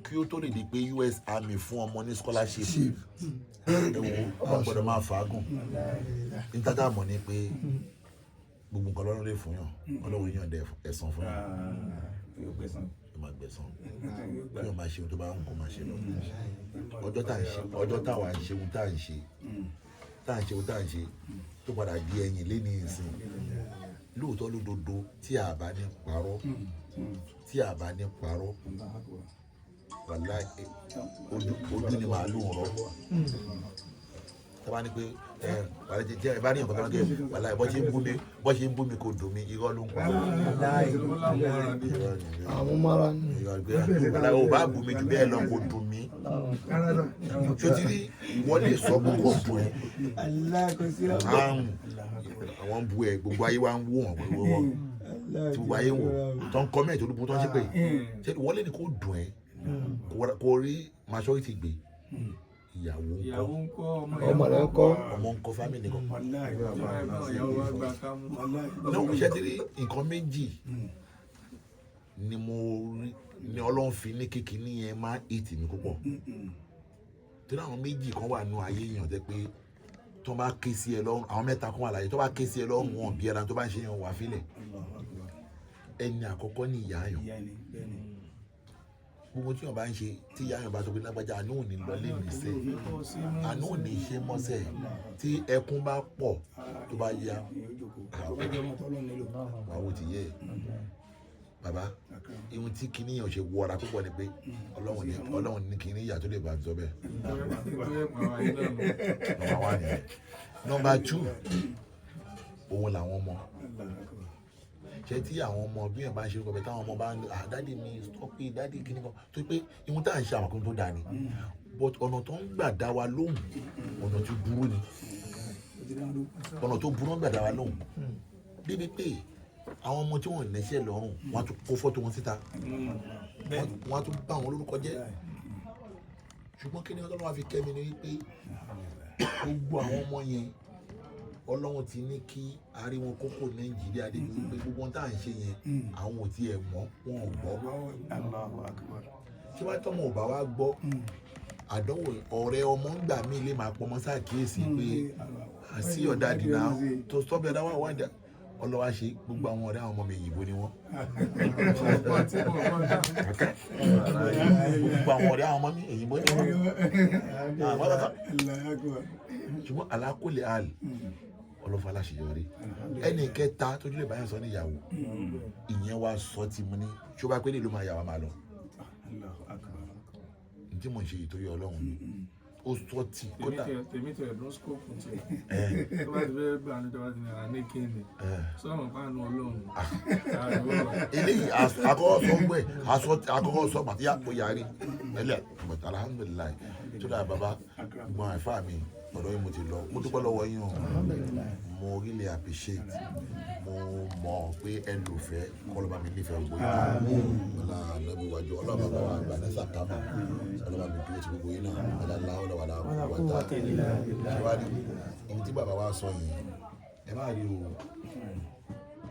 kí ó tó lè di pé US Army fún ọmọ ní scholarship ọmọ gbọ́dọ̀ máa fàágùn nítajà mọ̀ ni pé gbogbo nǹkan lọ́rùn lè fún yàn ọlọ́run yàn dẹ̀ ẹ̀san fún yàn máa gbẹ̀san bí wọ́n máa ṣe ohun tó bá ń kó máa ṣe lọ ọjọ́ táwa ń ṣe ohun tá à ń ṣe tó padà di ẹ̀yìn lẹ́ni ìsìn lóòótọ́ lódodo tí a bá ní parọ́ wàláì ojú ni màálù rọ tábà ní pé ẹ bá ní nǹkan tó ń gẹ wàláì bọ́ ṣe ń bú mi kò dùn mí irọ́ ló ń pa àwọn mara ní. wàláì ò bá bú mi jù bẹ́ẹ̀ lọ kò dùn mí ṣòtí rí wọ́n lè sọ pé kò dùn ẹ́ àwọn bu ẹ gbogbo ayé wa ń wò wọ́n tí gbogbo ayé wò tó ń kọ́mẹ̀tì olúbo tó ń ṣe pé ṣé wọ́n lè ní kó dùn ẹ́ kò rí majority gbé ìyàwó ńkọ́ ọmọ rẹ̀ ńkọ́ ọmọ ńkọ́ family kan náà ṣe ti rí nǹkan méjì ni mo rí ni Ọlọ́run fi ní kékeré yẹn máa ètì mi púpọ̀ torí àwọn méjì kan wà nù ayé èèyàn tẹ́ pé tó bá ké sí ẹ lọ́rùn àwọn mẹ́ta kan wà láyé tó bá ké sí ẹ lọ́rùn wọn bí ẹran tó bá ń ṣe yàn wà fílẹ̀ ẹni àkọ́kọ́ ní ìyá yàn gbogbo tí yàn bá ń ṣe tí ìyá yàn bá tó pé lágbájá àánú ò ní lọ lé mi sẹ́ àánú ò ní ṣe mọ́sẹ̀ tí ẹkún bá pọ̀ tó bá yá àwọn ti yẹ bàbá ihun tí kinní yàn ṣe wọra púpọ̀ ni pé Ọlọ́run ní kinní ìyá tó lè bá sọ bẹ́ẹ̀ nọ́mbà 1 nìyẹn nọ́mbà 2 òun làwọn ọmọ ṣe tí àwọn ọmọ bí yẹn bá ń ṣe kọ̀ọ̀bẹ táwọn ọmọ bá ń dádì mi stop it dádì kinní kan tó pé ihun tá à ń ṣe àwọn kan tó dáa ni but ọ̀nà tó ń gbà dá wa lóhùn ọ̀nà tó burú ni ọ̀nà tó burú ń gbà dá wa lóhùn débi pé àwọn ọmọ tí wọn nẹṣẹ lọ́rùn wọn á tún kó fọ́tò wọn síta wọn á tún bá àwọn olórúkọ jẹ́ ṣùgbọ́n kí ni Ọlọ́run wá fi kẹ́mi ni wípé gbogbo àwọn ọmọ yẹn Ọlọ́run ti ní kí ariwo kókó Nàìjíríà débi wípé gbogbo ohun tá à ń ṣe yẹn àwọn ò tiẹ̀ mọ̀ wọn ò gbọ́ ṣé wàá tọ́mọ ò bá wá gbọ́ àdánwò ọ̀rẹ́ ọmọ ń gbà mí lè máa pọmọ sáàkíyèsí pé àti ọ̀dà dìnnà tó stop ẹ̀dá wà wájà ọlọ́wà ṣe gbogbo àwọn ọ̀rẹ́ àwọn ọmọ mi èyìnbó ni wọ́n. gbogbo àwọn ọ̀rẹ́ àwọn ọmọ mi èyìnbó ni wọ́n. ṣùgbọ́n alákòlè àlè ọlọ́fà aláṣeyọrí ẹnì kẹta tójú lè báyọ̀ sọ níyàwó ìyẹn wá sọ ti mú ní tí ó bá pé lè ló máa yà wá máa lọ. tí mo ń ṣe ìtòrí ọlọ́run ni ó sọ tí kódà. tèmi tẹ̀ ló skóòpù tí tó bá ti fẹ́ gbà ní tọ́wọ́ ti nira ní kéde sọ́ọ̀mù pàánù ọlọ́run. eléyìí àkọ́kọ́ sọ màtíyà ó yarí ẹlẹ́ but alhamdulilayi tó dáa bàbá gbọ́n àìfà mi ọ̀dọ́ yìí mo ti lọ mo dúpẹ́ lọ́wọ́ yín o mo really appreciate mo mọ̀ pé ẹ lò fẹ́ kọ́lọ́ba mi nífẹ̀ẹ́ gbogbo yín ọ̀la nàbí wájú ọlọ́ba bá wà gbà ní sàkámà ọlọ́ba mi dúró ti gbogbo yín náà ọ̀la láwọ́lọ́ wà láwọ́ wáta ṣíwájú ibi tí bàbá wa sọ yìí ẹ má rí o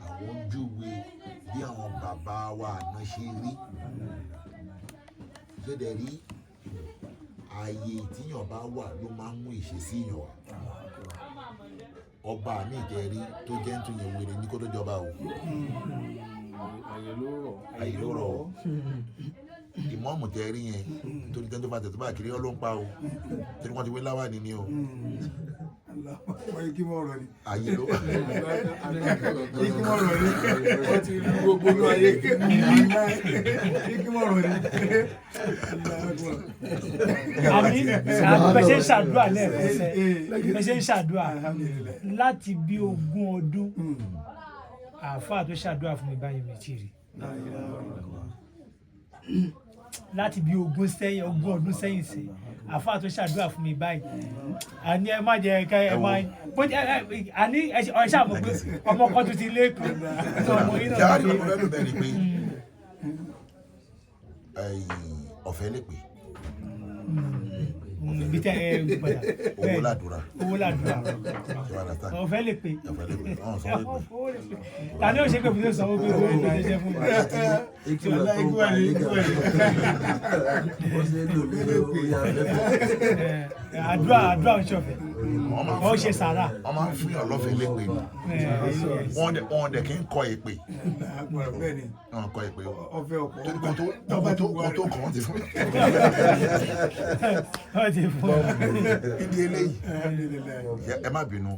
àwọn ojúwe bí àwọn bàbá wa àná ṣe rí ṣẹ́dẹ̀ rí ààyè tíyàn bá wà ló máa ń mú ìṣesí yàn wá ọba mi ìjẹrí tó jẹ́ ń tún yẹn wèrè ní kó tó jọba o ààyè ló rọ̀ ìmọ̀ọ́mù tẹ́rí yẹn nítorí tẹ́ńtò bá tẹ̀tọ́ bá kiri ọ́ ló ń pa o torí wọ́n ti wé láwà ní o. ààyè ló wọ́n ti rí gbogbo ní ayé àmì bẹ́sẹ̀ ń ṣàdúrà lẹ́ẹ̀kọ́sẹ̀ bẹ́sẹ̀ ń ṣàdúrà láti bí 20 ọdún àáfàá tó ṣàdúrà fún mi báyìí mi ti rí láti bí 20 ọdún sẹ́yìn sí àáfàá tó ṣàdúrà fún mi báyìí àní ẹ má jẹ ẹ ẹ má àní ẹ ṣàmọ̀ pé ọmọ kan tó ti lé pé ọmọ yìí náà ti lé ọ̀fẹ́ lè pè bí tẹ ẹ gbọ́dọ̀ owó làdúrà ọ̀fẹ́ lè pè tani ó ṣe pé bùsùn sanwó pé owó ìgbà iṣẹ́ fún mi àdúrà ń ṣọ̀fẹ́ ó ṣe sàrà. wọ́n máa ń fún yàn lọ́fẹ̀ẹ́ lépè ni wọ́n dẹ̀ kí ń kọ èpè wọ́n kọ èpè torí kò tó kàn wọ́n ti fún ìdí eléyìí ẹ má bínú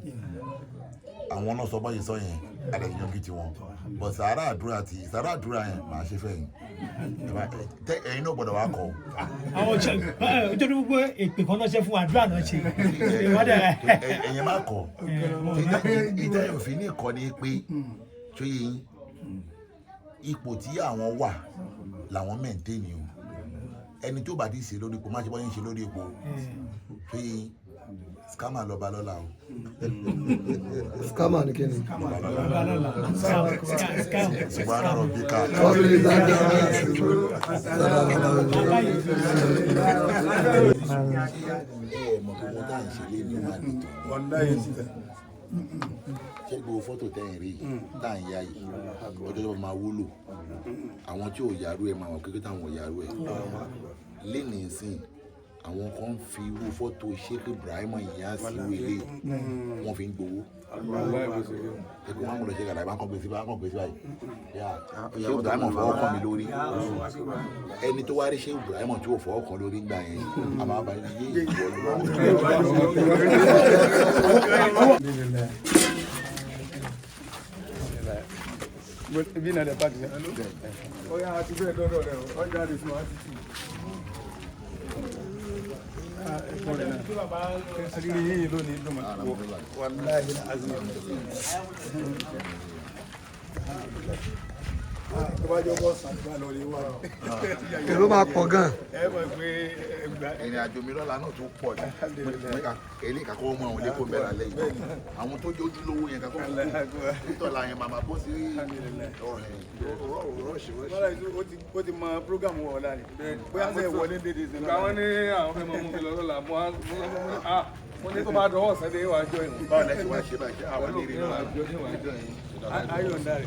àwọn náà sọ báyìí sọ yẹn àdàyàn gidi wọn bọ̀ sàrà àdúrà yẹn màá ṣe fẹ́ yín ẹ̀yin náà gbọ́dọ̀ wá kọ́ o. àwọn ojú gbogbo èpè kan náà ṣe fún àdúrà náà ṣe. ẹ̀yin má kọ́ ìtẹ́ òfin ní ìkọ́ni pé tó yẹ yín ipò tí àwọn wà làwọn mẹ́ǹtẹ́ẹ̀nì o ẹni tó bá ti ṣe lórí ipò má ṣe bọ́ yín ṣe lórí ipò tó yẹ yín scammer lọ́ba lọ́la o. Scammer ni kí ni. Subhana rabbika. ṣé gbogbo fọ́tò tẹ́yìn rí tá à ń yá yìí ọjọ́ tó máa wúlò àwọn tí ò yàrú ẹ̀ máa wọ̀ kékeré táwọn ò yàrú ẹ̀ lénìí sìn àwọn kan fi irú fọ́tò Sheikh Ibrahim Inyas wele wọ́n fi ń gbowó ẹ̀kọ́ wọn kò lọ ṣe kàdà ìbá kan gbèsè báyìí Sheikh Ibrahim fọwọ́ kàn mí lórí ẹni tó wá rí Sheikh Ibrahim tí ò fọwọ́ kàn lórí gbà yẹn a máa bá yé ibi náà lè pàdé rẹ̀ ó yá àti bẹ́ẹ̀ dọ́dọ̀ rẹ̀ ó jáde fún wa títí ẹ̀kọ́ rẹ̀ náà àdìrí yìí lónìí dùnmọ̀ wà láàyè azumi tó bá jọ bọ́ sàgbà lọ rí wà èrò máa pọ̀ gan. ẹ mọ̀ pé ìrìn àjò mi lọ́la náà tó pọ̀ ní èlé kakọ́ mọ́ àwọn ilé kó bẹ̀rẹ̀ alẹ́ yìí àwọn tó jójú lówó yẹn kakọ́ títọ́la yẹn màmá bó sí rọ́ọ̀ṣì. ó ti mọ prógámù wọ̀ ọ̀la ni bóyá ń sẹ́ wọlé dédé sí i. àwọn ní àwọn fẹ́ mọ mú mi lọ́la mo ní tó bá dọwọ́ sẹ́dẹ̀ wàá jọ ìwọ̀n. báwo lẹ́sìn wá ṣe báyìí àwọn ilé ìrìn náà ayọ̀ ń darí.